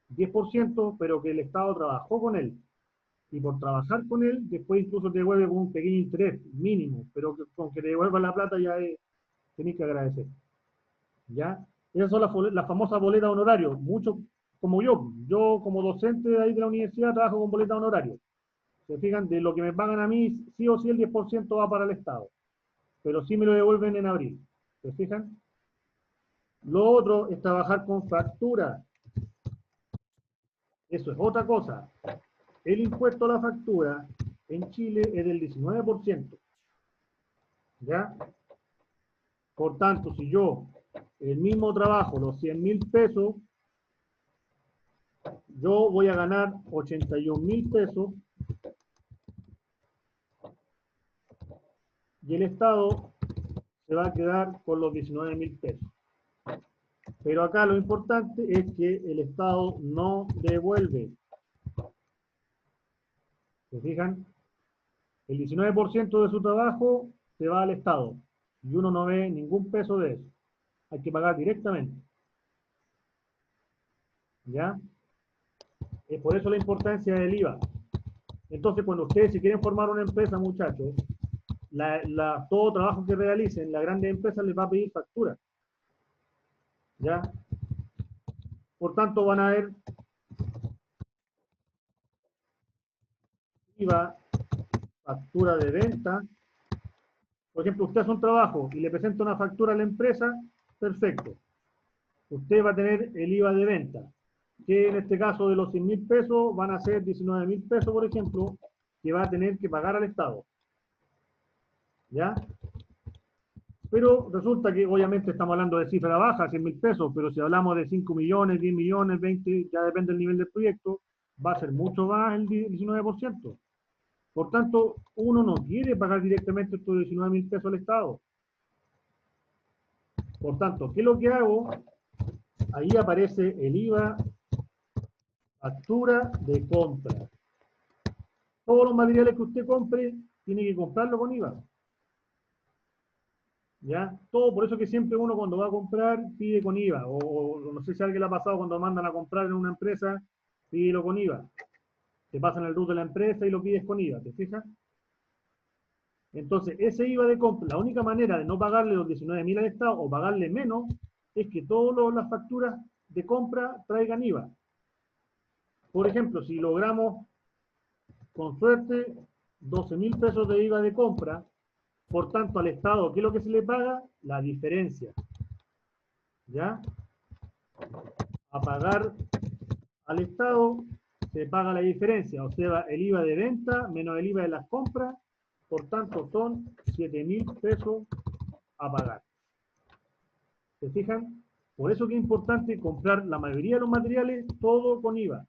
10%, pero que el Estado trabajó con él. Y por trabajar con él, después incluso te devuelve con un pequeño interés mínimo, pero con que te devuelvan la plata ya tenés que agradecer. ¿Ya? Esas son las famosas boletas honorarios. Muchos, como yo como docente de ahí de la universidad trabajo con boletas honorarios. Se fijan, de lo que me pagan a mí, sí o sí el 10% va para el Estado. Pero sí me lo devuelven en abril. ¿Se fijan? Lo otro es trabajar con factura. Eso es otra cosa. El impuesto a la factura en Chile es del 19%. ¿Ya? Por tanto, si yo el mismo trabajo, los 100.000 pesos, yo voy a ganar 81.000 pesos y el Estado se va a quedar con los 19.000 pesos. Pero acá lo importante es que el Estado no devuelve. ¿Se fijan? El 19% de su trabajo se va al Estado y uno no ve ningún peso de eso. Hay que pagar directamente. ¿Ya? Es por eso la importancia del IVA. Entonces, cuando ustedes si quieren formar una empresa, muchachos, todo trabajo que realicen, la grande empresa les va a pedir factura. ¿Ya? Por tanto, van a ver IVA, factura de venta. Por ejemplo, usted hace un trabajo y le presenta una factura a la empresa, perfecto. Usted va a tener el IVA de venta, que en este caso de los 100.000 pesos van a ser 19.000 pesos, por ejemplo, que va a tener que pagar al Estado. ¿Ya? Pero resulta que obviamente estamos hablando de cifra baja, 100.000 pesos, pero si hablamos de 5 millones, 10 millones, 20, ya depende del nivel del proyecto, va a ser mucho más el 19%. Por tanto, uno no quiere pagar directamente estos 19.000 pesos al Estado. Por tanto, ¿qué es lo que hago? Ahí aparece el IVA, factura de compra. Todos los materiales que usted compre, tiene que comprarlo con IVA. ¿Ya? Todo, por eso que siempre uno cuando va a comprar pide con IVA, o no sé si a alguien le ha pasado cuando mandan a comprar en una empresa, pídelo con IVA. Te pasan el RUT de la empresa y lo pides con IVA, ¿te fijas? Entonces, ese IVA de compra, la única manera de no pagarle los 19.000 al Estado o pagarle menos, es que todas las facturas de compra traigan IVA. Por ejemplo, si logramos, con suerte, 12.000 pesos de IVA de compra, por tanto, al Estado, ¿qué es lo que se le paga? La diferencia. ¿Ya? A pagar al Estado se paga la diferencia, o sea, el IVA de venta menos el IVA de las compras, por tanto son 7.000 pesos a pagar. ¿Se fijan? Por eso que es importante comprar la mayoría de los materiales todo con IVA.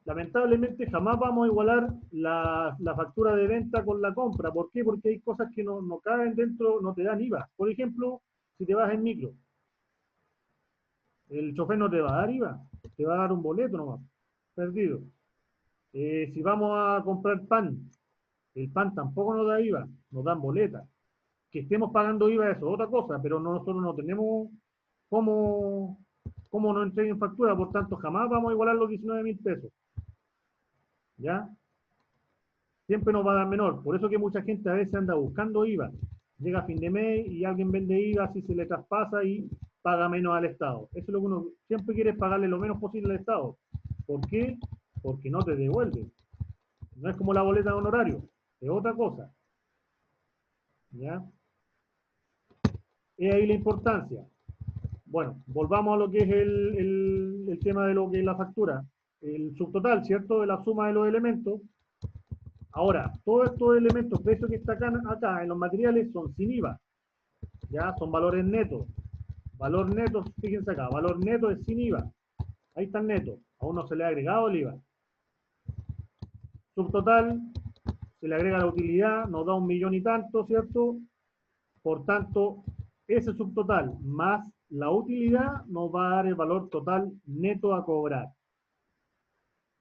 Lamentablemente jamás vamos a igualar la factura de venta con la compra. ¿Por qué? Porque hay cosas que no caben dentro, no te dan IVA. Por ejemplo, si te vas en micro, el chofer no te va a dar IVA, te va a dar un boleto nomás, perdido. Si vamos a comprar pan, el pan tampoco nos da IVA, nos dan boleta. Que estemos pagando IVA eso es otra cosa, pero nosotros no tenemos cómo nos entreguen factura, por tanto jamás vamos a igualar los 19.000 pesos. ¿Ya? Siempre nos va a dar menor. Por eso que mucha gente a veces anda buscando IVA. Llega a fin de mes y alguien vende IVA, así se le traspasa y paga menos al Estado. Eso es lo que uno siempre quiere, pagarle lo menos posible al Estado. ¿Por qué? Porque no te devuelve. No es como la boleta de honorario, es otra cosa. ¿Ya? Es ahí la importancia. Bueno, volvamos a lo que es el tema de lo que es la factura. El subtotal, ¿cierto? De la suma de los elementos. Ahora, todos estos elementos, precios que está acá en los materiales son sin IVA. Ya, son valores netos. Valor neto, fíjense acá, valor neto es sin IVA. Ahí está el neto. Aún no se le ha agregado el IVA. Subtotal, se le agrega la utilidad, nos da 1.000.000 y tanto, ¿cierto? Por tanto, ese subtotal más la utilidad nos va a dar el valor total neto a cobrar.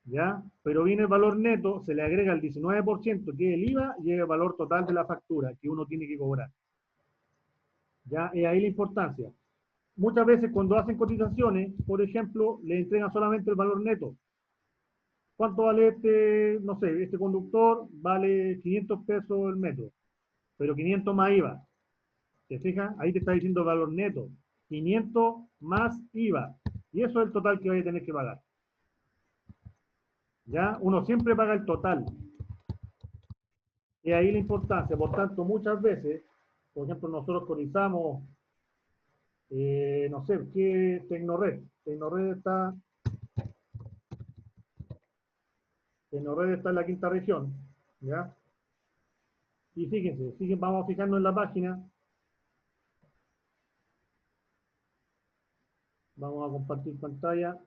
¿Ya? Pero viene el valor neto, se le agrega el 19%, que es el IVA, y llega el valor total de la factura que uno tiene que cobrar. ¿Ya? Y ahí la importancia. Muchas veces cuando hacen cotizaciones, por ejemplo, le entregan solamente el valor neto. ¿Cuánto vale este, no sé, este conductor? Vale 500 pesos el metro, pero 500 más IVA. ¿Te fijas? Ahí te está diciendo el valor neto. 500 más IVA. Y eso es el total que vaya a tener que pagar. ¿Ya? Uno siempre paga el total. Y ahí la importancia. Por tanto, muchas veces, por ejemplo, nosotros cotizamos, no sé, ¿qué? Tecnored. Tecnored está en la quinta región. ¿Ya? Y fíjense, vamos a fijarnos en la página. Vamos a compartir pantalla.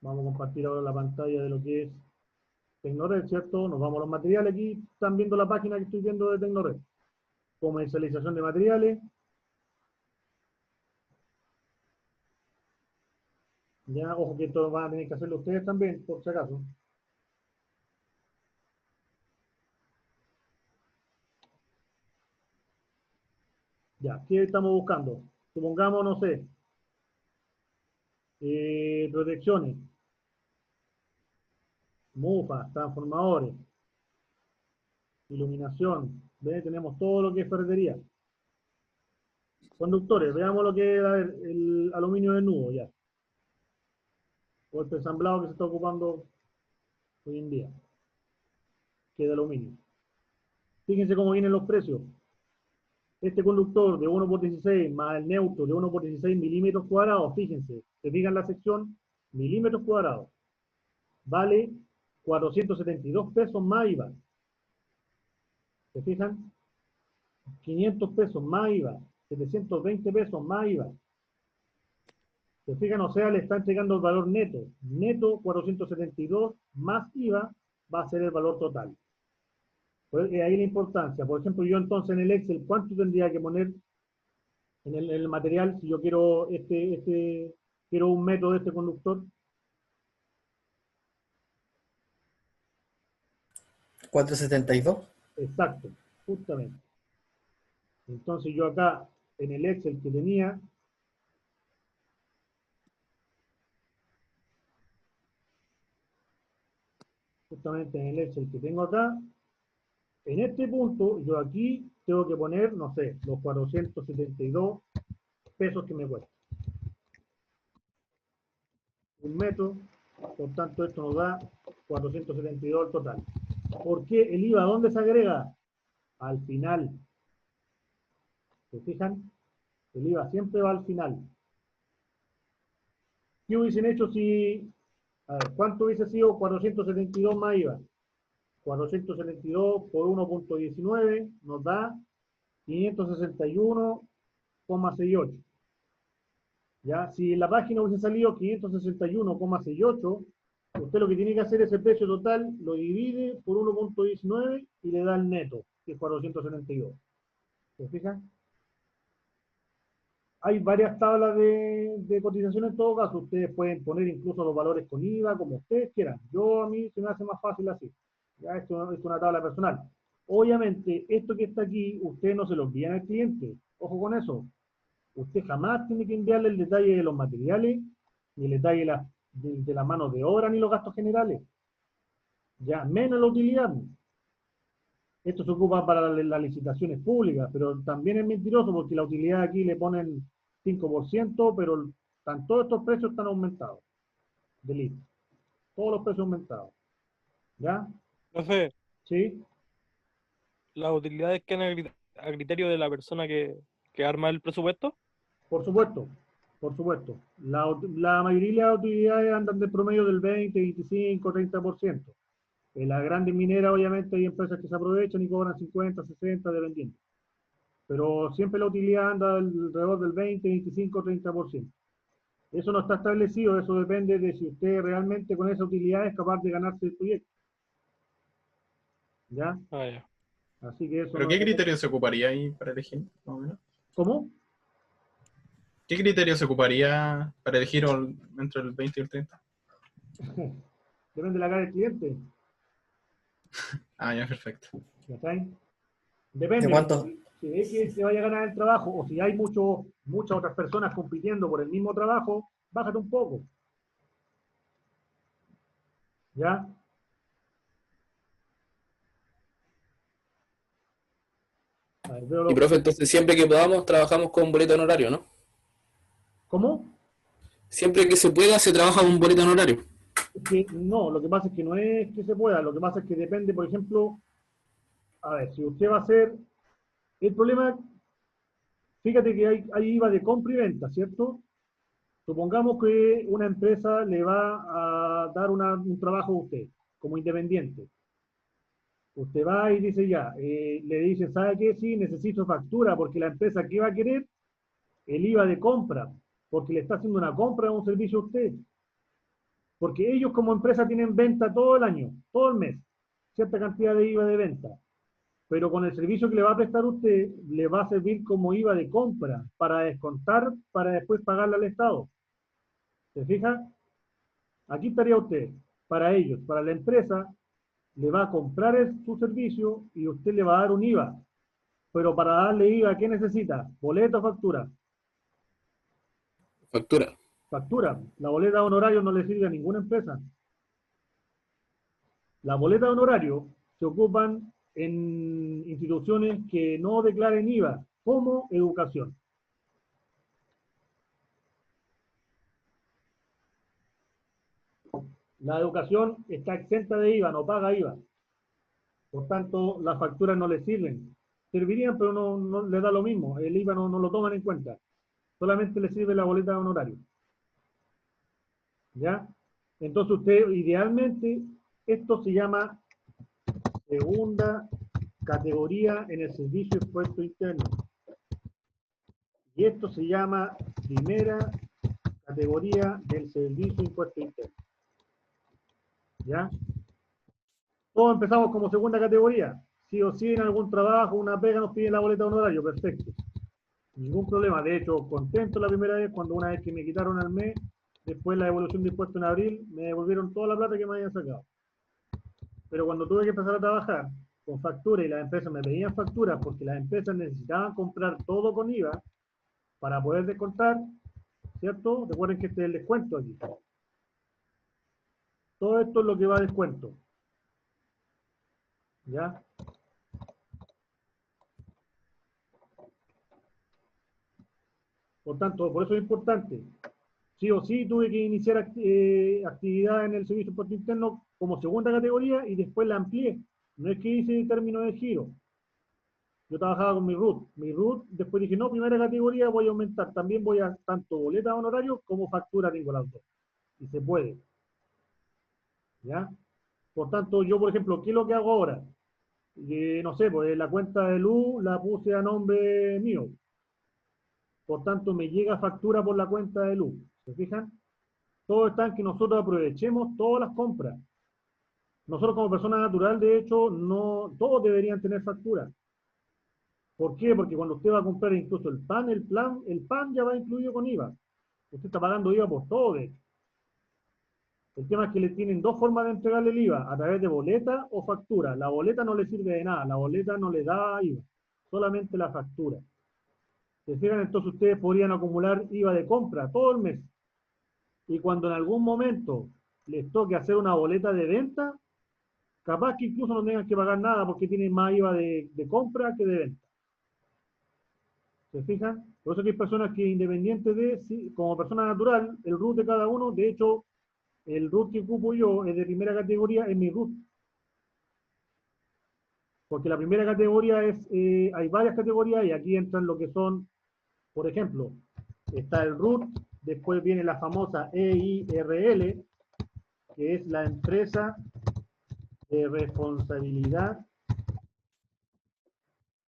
Vamos a compartir ahora la pantalla de lo que es Tecnored, ¿cierto? Nos vamos a los materiales. Aquí están viendo la página que estoy viendo de Tecnored. Comercialización de materiales. Ya, ojo que esto van a tener que hacerlo ustedes también, por si acaso. Ya, ¿qué estamos buscando? Supongamos, no sé, protecciones, mufas, transformadores, iluminación. ¿Ve? Tenemos todo lo que es ferretería. Conductores, veamos lo que es el aluminio de nudo ya. O el ensamblado que se está ocupando hoy en día, que es de aluminio. Fíjense cómo vienen los precios. Este conductor de 1/16 más el neutro de 1/16 milímetros cuadrados, fíjense, se fijan la sección milímetros cuadrados, vale 472 pesos más IVA. ¿Se fijan? 500 pesos más IVA, 720 pesos más IVA. ¿Se fijan? O sea, le está entregando el valor neto. Neto 472 más IVA va a ser el valor total. Pues ahí la importancia. Por ejemplo, yo entonces en el Excel, ¿cuánto tendría que poner En el material, si yo quiero quiero un metro de este conductor, 472. exacto, justamente. Entonces yo acá, en el Excel que tenía, justamente en el Excel que tengo acá, en este punto, yo aquí tengo que poner, no sé, los 472 pesos que me cuesta. Un metro, por tanto esto nos da 472 al total. ¿Por qué el IVA dónde se agrega? Al final. ¿Se fijan? El IVA siempre va al final. ¿Qué hubiesen hecho si, a ver, cuánto hubiese sido 472 más IVA? 472 por 1.19 nos da 561,68. ¿Ya? Si en la página hubiese salido 561,68, usted lo que tiene que hacer es el precio total, lo divide por 1.19 y le da el neto, que es 472. ¿Se fijan? Hay varias tablas de cotización en todo caso. Ustedes pueden poner incluso los valores con IVA, como ustedes quieran. A mí se me hace más fácil así. Ya, esto es una tabla personal. Obviamente, esto que está aquí, ustedes no se lo envían al cliente. Ojo con eso. Usted jamás tiene que enviarle el detalle de los materiales, ni el detalle de la mano de obra, ni los gastos generales. Ya, menos la utilidad. Esto se ocupa para las licitaciones públicas, pero también es mentiroso porque la utilidad aquí le ponen 5%, pero todos estos precios están aumentados. De litro. Todos los precios aumentados. ¿Ya? Profe, ¿Sí? ¿las utilidades quedan a criterio de la persona que arma el presupuesto? Por supuesto. Por supuesto. La mayoría de las utilidades andan de promedio del 20, 25, 30%. En las grandes mineras, obviamente, hay empresas que se aprovechan y cobran 50, 60, dependiendo. Pero siempre la utilidad anda alrededor del 20, 25, 30%. Eso no está establecido, eso depende de si usted realmente con esa utilidad es capaz de ganarse el proyecto. ¿Ya? Ah, ya. Así que eso ¿Pero no qué es... criterio se ocuparía ahí para elegir, más o menos? ¿Cómo? ¿Qué criterio se ocuparía para elegir entre el 20 y el 30? Depende de la cara del cliente. Ah, ya, perfecto. ¿Ya saben? Depende. ¿De cuánto? Si ve que se vaya a ganar el trabajo o si hay muchas otras personas compitiendo por el mismo trabajo, bájate un poco. ¿Ya? A ver, Y profe, entonces siempre que podamos trabajamos con boleto honorario, ¿no? ¿Cómo? Siempre que se pueda se trabaja con boleto honorario. Es que no, lo que pasa es que no es que se pueda, lo que pasa es que depende, por ejemplo, a ver, si usted va a hacer, el problema, fíjate que hay IVA de compra y venta, ¿cierto? Supongamos que una empresa le va a dar un trabajo a usted, como independiente. Usted va y dice ya, le dice, ¿sabe qué? Sí, necesito factura, porque la empresa que va a querer, el IVA de compra, porque le está haciendo una compra de un servicio a usted. Porque ellos como empresa tienen venta todo el año, todo el mes, cierta cantidad de IVA de venta. Pero con el servicio que le va a prestar usted, le va a servir como IVA de compra, para descontar, para después pagarle al Estado. ¿Se fija? Aquí estaría usted, para ellos, para la empresa, le va a comprar su servicio y usted le va a dar un IVA. Pero para darle IVA, ¿qué necesita? ¿Boleta o factura? Factura. Factura. La boleta de honorario no le sirve a ninguna empresa. La boleta de honorario se ocupan en instituciones que no declaren IVA, como educación. La educación está exenta de IVA, no paga IVA. Por tanto, las facturas no le sirven. Servirían, pero no le da lo mismo. El IVA no lo toman en cuenta. Solamente le sirve la boleta de honorario. ¿Ya? Entonces usted, idealmente, esto se llama segunda categoría en el servicio de impuesto interno. Y esto se llama primera categoría del servicio de impuesto interno. ¿Ya? Todos empezamos como segunda categoría. Sí o sí en algún trabajo, una pega nos pide la boleta de honorario, perfecto. Ningún problema. De hecho, contento la primera vez cuando una vez que me quitaron al mes, después la devolución de impuestos en abril, me devolvieron toda la plata que me habían sacado. Pero cuando tuve que empezar a trabajar con factura y las empresas me pedían facturas porque las empresas necesitaban comprar todo con IVA para poder descontar, ¿cierto? Recuerden que este es el descuento aquí. Todo esto es lo que va a descuento. ¿Ya? Por tanto, por eso es importante. Sí o sí tuve que iniciar actividad en el servicio de impuesto interno como segunda categoría y después la amplié. No es que hice término de giro. Yo trabajaba con mi RUT. Mi RUT, después dije, no, primera categoría voy a aumentar. También voy a tanto boleta de honorarios como factura tengo las dos. Y se puede. ¿Ya? Por tanto, yo, por ejemplo, ¿qué es lo que hago ahora? No sé, pues la cuenta de luz la puse a nombre mío. Por tanto, me llega factura por la cuenta de luz. ¿Se fijan? Todo está en que nosotros aprovechemos todas las compras. Nosotros como persona natural, de hecho, no todos deberían tener factura. ¿Por qué? Porque cuando usted va a comprar incluso el pan ya va incluido con IVA. Usted está pagando IVA por todo, de hecho. El tema es que le tienen dos formas de entregarle el IVA, a través de boleta o factura. La boleta no le sirve de nada, la boleta no le da IVA, solamente la factura. ¿Se fijan? Entonces ustedes podrían acumular IVA de compra todo el mes. Y cuando en algún momento les toque hacer una boleta de venta, capaz que incluso no tengan que pagar nada porque tienen más IVA de compra que de venta. ¿Se fijan? Por eso que hay personas que independientes de, como persona natural, el RUT de cada uno, de hecho, el RUT que ocupo yo es de primera categoría, es mi RUT. Porque la primera categoría es, hay varias categorías y aquí entran lo que son, por ejemplo, está el RUT, después viene la famosa EIRL, que es la empresa de responsabilidad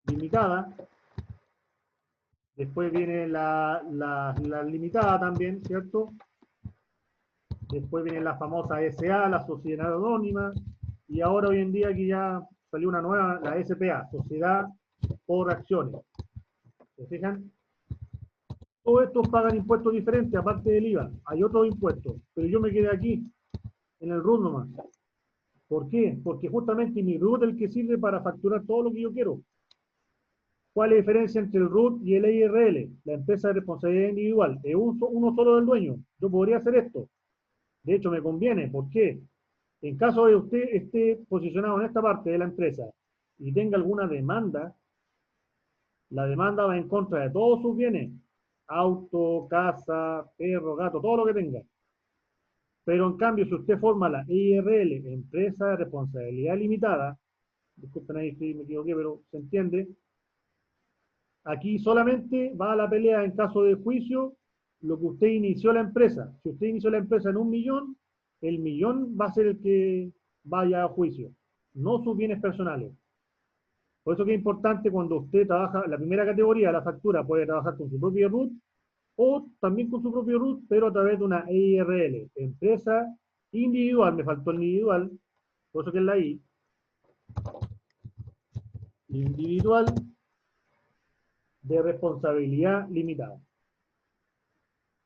limitada. Después viene la limitada también, ¿cierto? Después viene la famosa SA, la sociedad anónima, y ahora hoy en día aquí ya salió una nueva, la SPA, Sociedad por Acciones. ¿Se fijan? Todos estos pagan impuestos diferentes, aparte del IVA. Hay otros impuestos, pero yo me quedé aquí, en el RUT nomás. ¿Por qué? Porque justamente mi RUT es el que sirve para facturar todo lo que yo quiero. ¿Cuál es la diferencia entre el RUT y el EIRL? La empresa de responsabilidad individual. Es uno solo del dueño. Yo podría hacer esto. De hecho, me conviene. ¿Por qué? En caso de usted esté posicionado en esta parte de la empresa y tenga alguna demanda, la demanda va en contra de todos sus bienes. Auto, casa, perro, gato, todo lo que tenga. Pero en cambio, si usted forma la EIRL, Empresa de Responsabilidad Limitada, disculpen ahí si me equivoqué, pero se entiende, aquí solamente va a la pelea en caso de juicio lo que usted inició la empresa. Si usted inició la empresa en 1 millón, el millón va a ser el que vaya a juicio, no sus bienes personales. Por eso que es importante cuando usted trabaja la primera categoría, la factura, puede trabajar con su propio RUT o también con su propio RUT, pero a través de una EIRL, empresa individual, me faltó el individual, por eso que es la I, individual de responsabilidad limitada.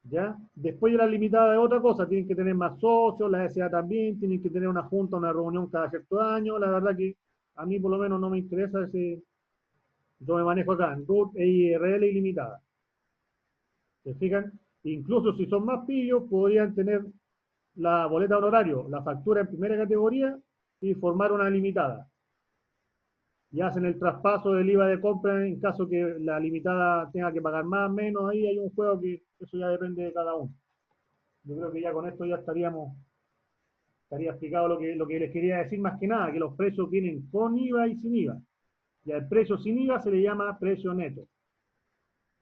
¿Ya? Después de la limitada es otra cosa, tienen que tener más socios, la SA también, tienen que tener una junta, una reunión cada cierto año, la verdad que a mí por lo menos no me interesa ese, yo me manejo acá en RUT, EIRL ilimitada. ¿Se fijan? Incluso si son más pillos, podrían tener la boleta de honorario, la factura en primera categoría y formar una limitada. Y hacen el traspaso del IVA de compra en caso que la limitada tenga que pagar más o menos. Ahí hay un juego que eso ya depende de cada uno. Yo creo que ya con esto ya estaría explicado lo que les quería decir más que nada, que los precios vienen con IVA y sin IVA. Y al precio sin IVA se le llama precio neto.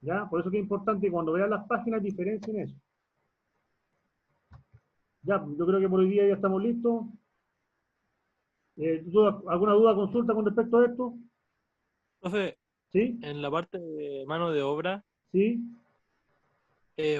¿Ya? Por eso que es importante que cuando vean las páginas diferencien eso. Ya, yo creo que por hoy día ya estamos listos. ¿Alguna duda, consulta con respecto a esto? Profe, ¿Sí? en la parte de mano de obra, ¿Sí?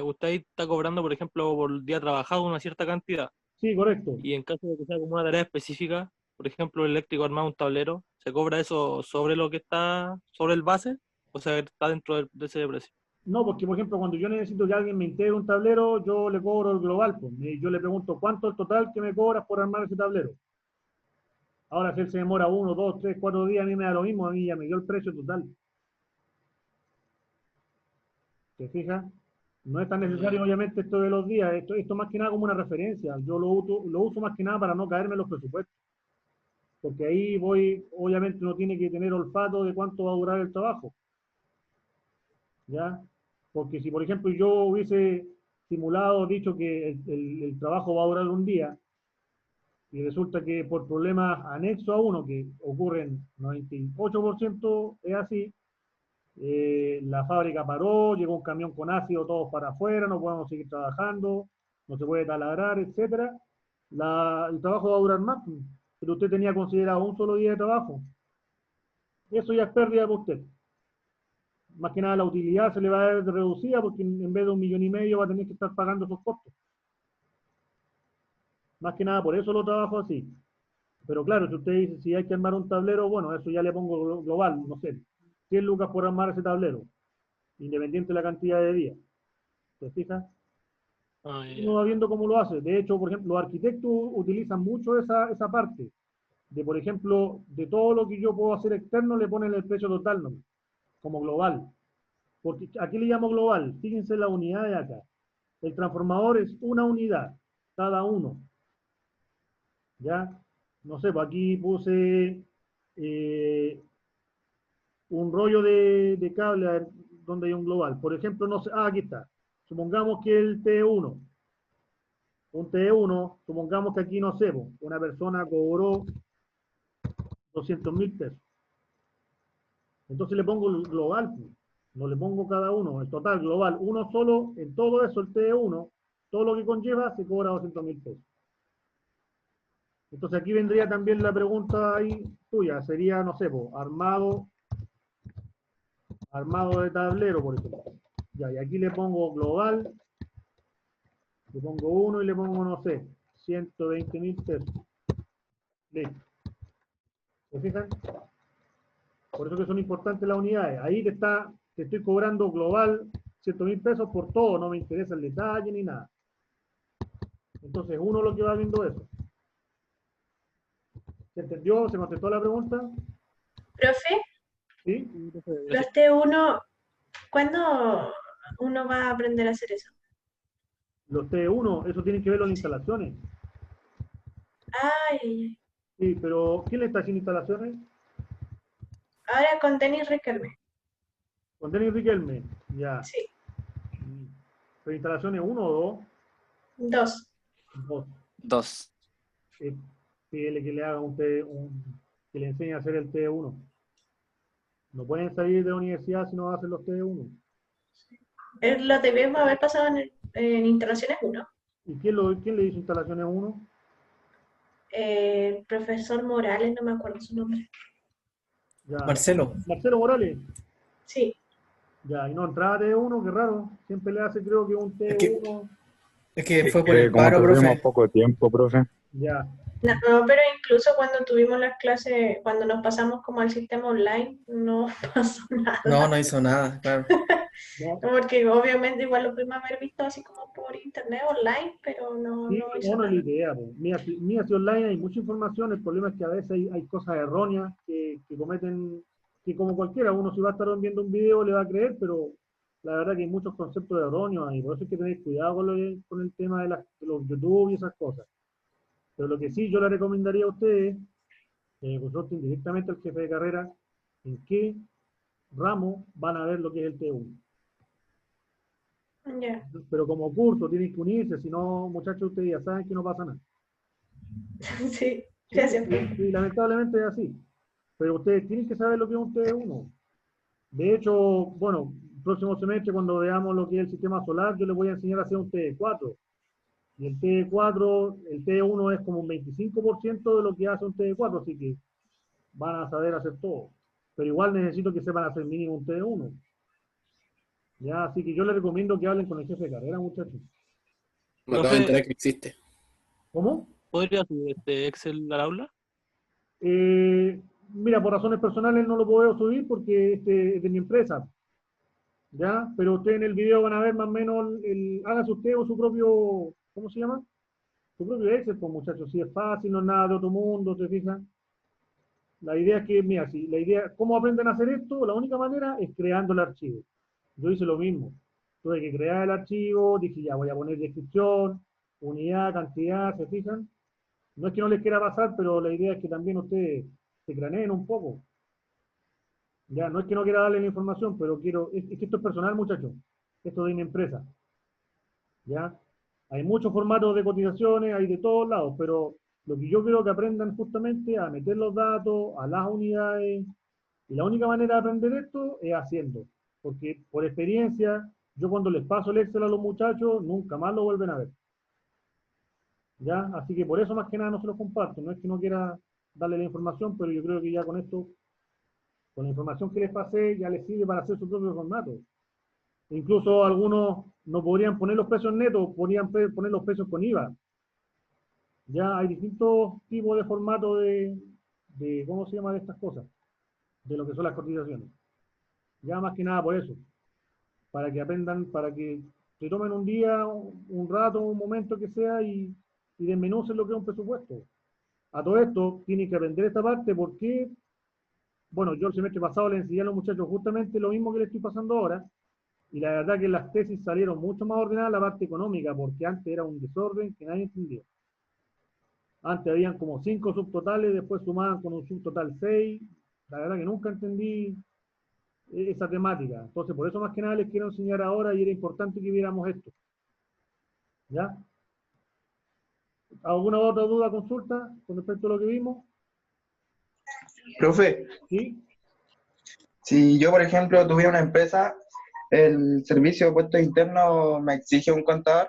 usted ahí está cobrando, por ejemplo, por día trabajado una cierta cantidad. Sí, correcto. Y en caso de que sea como una tarea específica, por ejemplo, el eléctrico armar un tablero, ¿se cobra eso sobre lo que está, sobre el base? O sea, está dentro de ese precio. No, porque por ejemplo, cuando yo necesito que alguien me integre un tablero, yo le cobro el global, pues. Yo le pregunto cuánto es el total que me cobras por armar ese tablero. Ahora, si él se demora 1, 2, 3, 4 días, a mí me da lo mismo, a mí ya me dio el precio total. ¿Se fija? No es tan necesario, obviamente, esto de los días. Esto más que nada como una referencia. Yo lo uso más que nada para no caerme en los presupuestos. Porque ahí obviamente uno tiene que tener olfato de cuánto va a durar el trabajo. ¿Ya? Porque si, por ejemplo, yo hubiese simulado, dicho que el trabajo va a durar un día, y resulta que por problemas anexos a uno, que ocurren 98% es así, la fábrica paró, llegó un camión con ácido, todos para afuera, no podemos seguir trabajando, no se puede taladrar, etcétera. El trabajo va a durar más, pero usted tenía considerado un solo día de trabajo. Eso ya es pérdida para usted. Más que nada la utilidad se le va a ver reducida porque en vez de 1,5 millones va a tener que estar pagando esos costos. Más que nada por eso lo trabajo así. Pero claro, si usted dice, si hay que armar un tablero, bueno, eso ya le pongo global, no sé, 100 lucas por armar ese tablero, independiente de la cantidad de días. ¿Se fija? Uno va viendo cómo lo hace. De hecho, por ejemplo, los arquitectos utilizan mucho esa parte. De, por ejemplo, de todo lo que yo puedo hacer externo, le ponen el precio total, ¿no? Como global. Porque aquí le llamo global. Fíjense la unidad de acá. El transformador es una unidad, cada uno. ¿Ya? No sé, pues aquí puse un rollo de cable, a ver dónde hay un global. Por ejemplo, no sé, aquí está. Supongamos que el T1, un T1, supongamos que aquí, no sé, pues, una persona cobró 200.000 pesos. Entonces le pongo el global, pues. No le pongo cada uno, el total global, uno solo, en todo eso, el T1, todo lo que conlleva, se cobra 200.000 pesos. Entonces aquí vendría también la pregunta ahí tuya, sería, no sé, pues, armado de tablero, por ejemplo. Ya, y aquí le pongo global, le pongo 1 y le pongo, no sé, 120.000 pesos. Listo. ¿Se fijan? Por eso que son importantes las unidades. Ahí te estoy cobrando global 100.000 pesos por todo, no me interesa el detalle ni nada. Entonces, uno lo que va viendo eso. ¿Se entendió? ¿Se contestó la pregunta? Profe, ¿Sí? los T1, ¿cuándo uno va a aprender a hacer eso? Los T1, eso tienen que ver las instalaciones. Ay, Sí, pero ¿quién le está haciendo instalaciones? ahora con Denis Riquelme. Con Denis Riquelme. Ya. Sí, ¿Pero instalaciones 1 o 2? 2. 2. 2. Pídele que le haga que le enseñe a hacer el T1. No pueden salir de la universidad si no hacen los T1. Lo debemos haber pasado en instalaciones 1. ¿Y quién le hizo instalaciones 1? El profesor Morales, no me acuerdo su nombre. Ya. Marcelo. Marcelo Morales. Sí. Ya, y no entraba T1, qué raro. Siempre le hace, creo que un T1. Es que fue por el como paro, tuvimos profe. poco tiempo, profe. Ya. No, pero incluso cuando tuvimos las clases, cuando nos pasamos como al sistema online, no pasó nada. No hizo nada, claro. No. Porque obviamente igual lo pudimos haber visto así como por internet online, pero no Sí, hizo no es nada. la idea. Pues. Mira, si online hay mucha información, el problema es que a veces hay cosas erróneas que cometen, que como cualquiera, uno si va a estar viendo un video le va a creer, pero la verdad que hay muchos conceptos erróneos ahí, por eso hay que tener cuidado con el tema de los YouTube y esas cosas. Pero lo que sí yo le recomendaría a ustedes, consulten directamente al jefe de carrera en qué ramo van a ver lo que es el T1. Ya. Pero como curso tienen que unirse, si no, muchachos, ustedes ya saben que no pasa nada. Sí, gracias. Sí, lamentablemente es así. Pero ustedes tienen que saber lo que es un T1. De hecho, bueno, próximo semestre cuando veamos lo que es el sistema solar, yo les voy a enseñar a hacer un T4. Y el T4, el T1 es como un 25% de lo que hace un T4, así que van a saber hacer todo. Pero igual necesito que sepan hacer mínimo un T1. Ya, así que yo les recomiendo que hablen con el jefe de carrera, muchachos. Me acabo de enterar que existe. ¿Cómo? ¿Podría subir este Excel al aula? mira, por razones personales no lo puedo subir porque este es de mi empresa, ¿ya? Pero ustedes en el video van a ver más o menos, hágase usted o su propio, ¿cómo se llama? Su propio Excel, pues muchachos, si es fácil, no es nada de otro mundo, ¿te fijas? La idea es que, mira, si la idea, ¿cómo aprenden a hacer esto? La única manera es creando el archivo. Yo hice lo mismo. Tuve que crear el archivo, dije ya voy a poner descripción, unidad, cantidad, ¿se fijan? No es que no les quiera pasar, pero la idea es que también ustedes se craneen un poco. Ya, no es que no quiera darle la información, pero quiero, es que esto es personal, muchachos. Esto es de mi empresa. ¿Ya? Hay muchos formatos de cotizaciones, hay de todos lados, pero lo que yo quiero que aprendan justamente a meter los datos, a las unidades, y la única manera de aprender esto es haciendo. Porque por experiencia, yo cuando les paso el Excel a los muchachos, nunca más lo vuelven a ver. ¿Ya? Así que por eso más que nada no se los comparto. No es que no quiera darle la información, pero yo creo que ya con esto, con la información que les pasé, ya les sirve para hacer su propio formato. Incluso algunos no podrían poner los precios netos, podrían poner los precios con IVA. Ya hay distintos tipos de formato de ¿cómo se llama? De estas cosas, de lo que son las cotizaciones. Ya más que nada por eso, para que aprendan, para que se tomen un día, un rato, un momento que sea y desmenucen lo que es un presupuesto. A todo esto tienen que aprender esta parte porque, bueno, yo el semestre pasado le enseñé a los muchachos justamente lo mismo que les estoy pasando ahora, y la verdad que las tesis salieron mucho más ordenadas la parte económica, porque antes era un desorden que nadie entendía. Antes habían como 5 subtotales, después sumaban con un subtotal 6. La verdad que nunca entendí esa temática. Entonces, por eso más que nada les quiero enseñar ahora y era importante que viéramos esto. ¿Ya? ¿Alguna otra duda, consulta con respecto a lo que vimos? Profe, ¿Sí? si yo, por ejemplo, tuviera una empresa, ¿el servicio de puestos internos me exige un contador?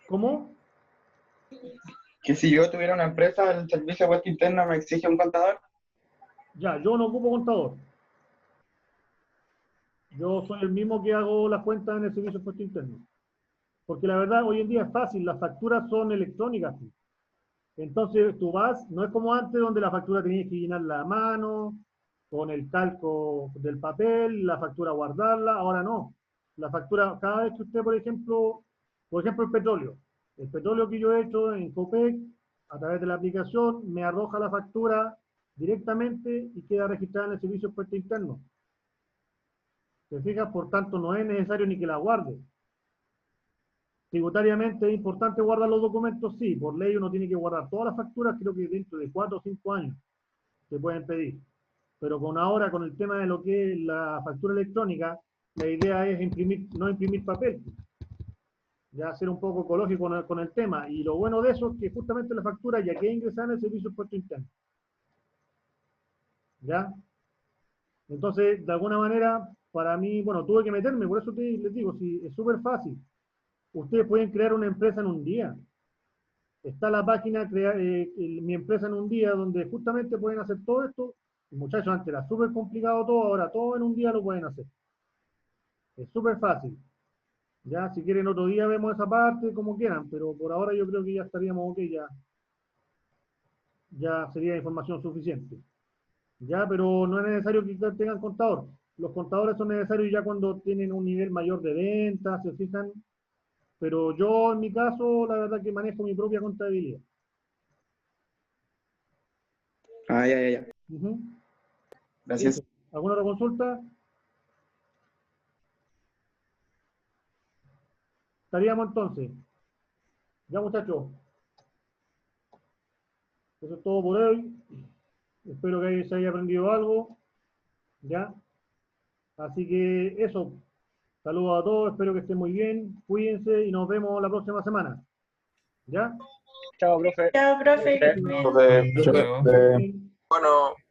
¿Cómo? Que si yo tuviera una empresa, ¿el servicio de puestos internos me exige un contador? Ya, yo no ocupo contador. Yo soy el mismo que hago las cuentas en el servicio de puesto interno. Porque la verdad, hoy en día es fácil, las facturas son electrónicas. Entonces tú vas, no es como antes donde la factura tenías que llenarla a mano, con el calco del papel, la factura guardarla, ahora no. La factura, cada vez que usted, por ejemplo el petróleo que yo he hecho en Copec, a través de la aplicación, me arroja la factura directamente y queda registrada en el servicio de puesto interno. ¿Se fija? Por tanto, no es necesario ni que la guarde. Tributariamente es importante guardar los documentos, sí, por ley uno tiene que guardar todas las facturas, creo que dentro de 4 o 5 años se pueden pedir. Pero ahora, con el tema de lo que es la factura electrónica, la idea es no imprimir papel. Ya ser un poco ecológico con el tema. Y lo bueno de eso es que justamente la factura ya queda ingresada en el servicio de puesto interno. ¿Ya? Entonces, de alguna manera, para mí, bueno, tuve que meterme, por eso les digo, sí, es súper fácil. Ustedes pueden crear una empresa en un día. Está la página Mi Empresa en un Día, donde justamente pueden hacer todo esto. Y muchachos, antes era súper complicado todo, ahora todo en un día lo pueden hacer. Es súper fácil. Ya, si quieren otro día vemos esa parte, como quieran, pero por ahora yo creo que ya estaríamos ok, ya sería información suficiente. Ya, pero no es necesario que tengan contador. Los contadores son necesarios ya cuando tienen un nivel mayor de ventas, se fijan. Pero yo, en mi caso, la verdad que manejo mi propia contabilidad. Ah, ya. Ujú. Gracias. Eso. ¿Alguna otra consulta? Estaríamos entonces. Ya, muchachos. Eso es todo por hoy. Espero que se haya aprendido algo. ¿Ya? Así que eso. Saludos a todos, espero que estén muy bien. Cuídense y nos vemos la próxima semana. ¿Ya? Chao, profe. Chao, profe. Profe, Hasta luego. bueno.